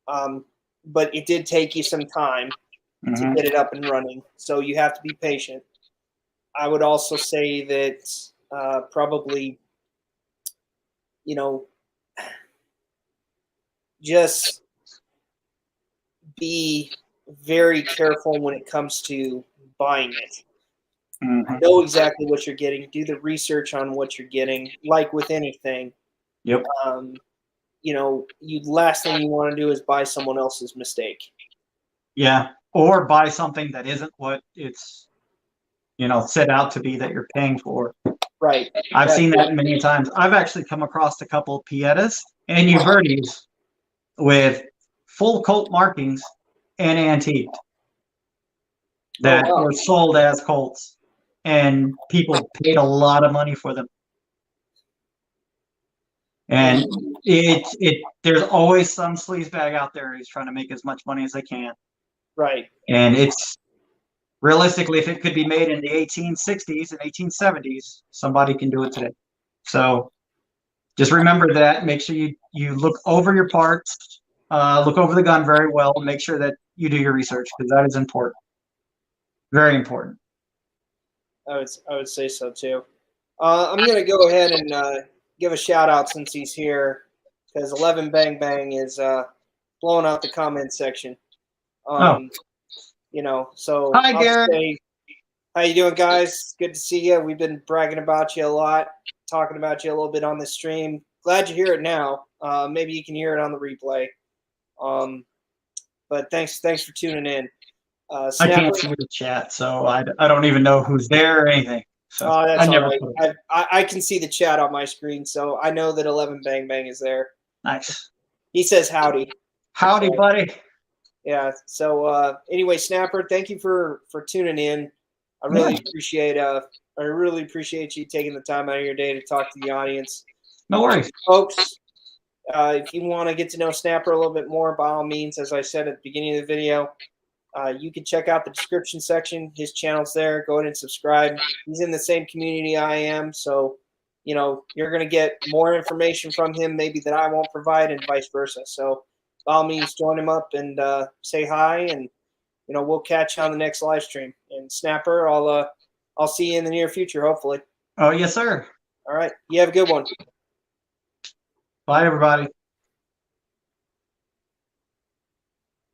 But it did take you some time to get it up and running, so you have to be patient. I would also say that probably, just be very careful when it comes to buying it. Mhm. Know exactly what you're getting. Do the research on what you're getting. Like with anything, Yep. Last thing you want to do is buy someone else's mistake. Yeah. Or buy something that isn't what it's, set out to be that you're paying for. Right. I've seen that many times. I've actually come across a couple Pietas and Ubertis with full Colt markings and antiqued that were sold as Colts, and people paid a lot of money for them. And there's always some sleazebag out there who's trying to make as much money as they can. Right. And it's realistically, if it could be made in the 1860s and 1870s, somebody can do it today. So just remember that. Make sure you look over your parts, look over the gun very well, make sure that you do your research, because that is important. Very important. I would say so too. I'm going to go ahead and give a shout out since he's here, because 11 Bang Bang is blowing out the comment section. So Hi, I'll Garrett. say, how you doing, guys? Good to see you. We've been bragging about you a lot, talking about you a little bit on the stream. Glad you hear it now. Maybe you can hear it on the replay. But thanks for tuning in. I Snapper, can't see the chat, so I don't even know who's there or anything. So that's I never all right. I can see the chat on my screen, so I know that 11 Bang Bang is there. Nice. He says howdy. Howdy, buddy. Yeah. So anyway, Snapper, thank you for tuning in. I really appreciate you taking the time out of your day to talk to the audience. No worries, folks. If you want to get to know Snapper a little bit more, by all means, as I said at the beginning of the video, you can check out the description section. His channel's there. Go ahead and subscribe. He's in the same community I am, so you're going to get more information from him maybe that I won't provide, and vice versa. So by all means, join him up and say hi, and we'll catch you on the next live stream. And Snapper, I'll see you in the near future, hopefully. Oh, yes, sir. All right. You have a good one. Bye, everybody.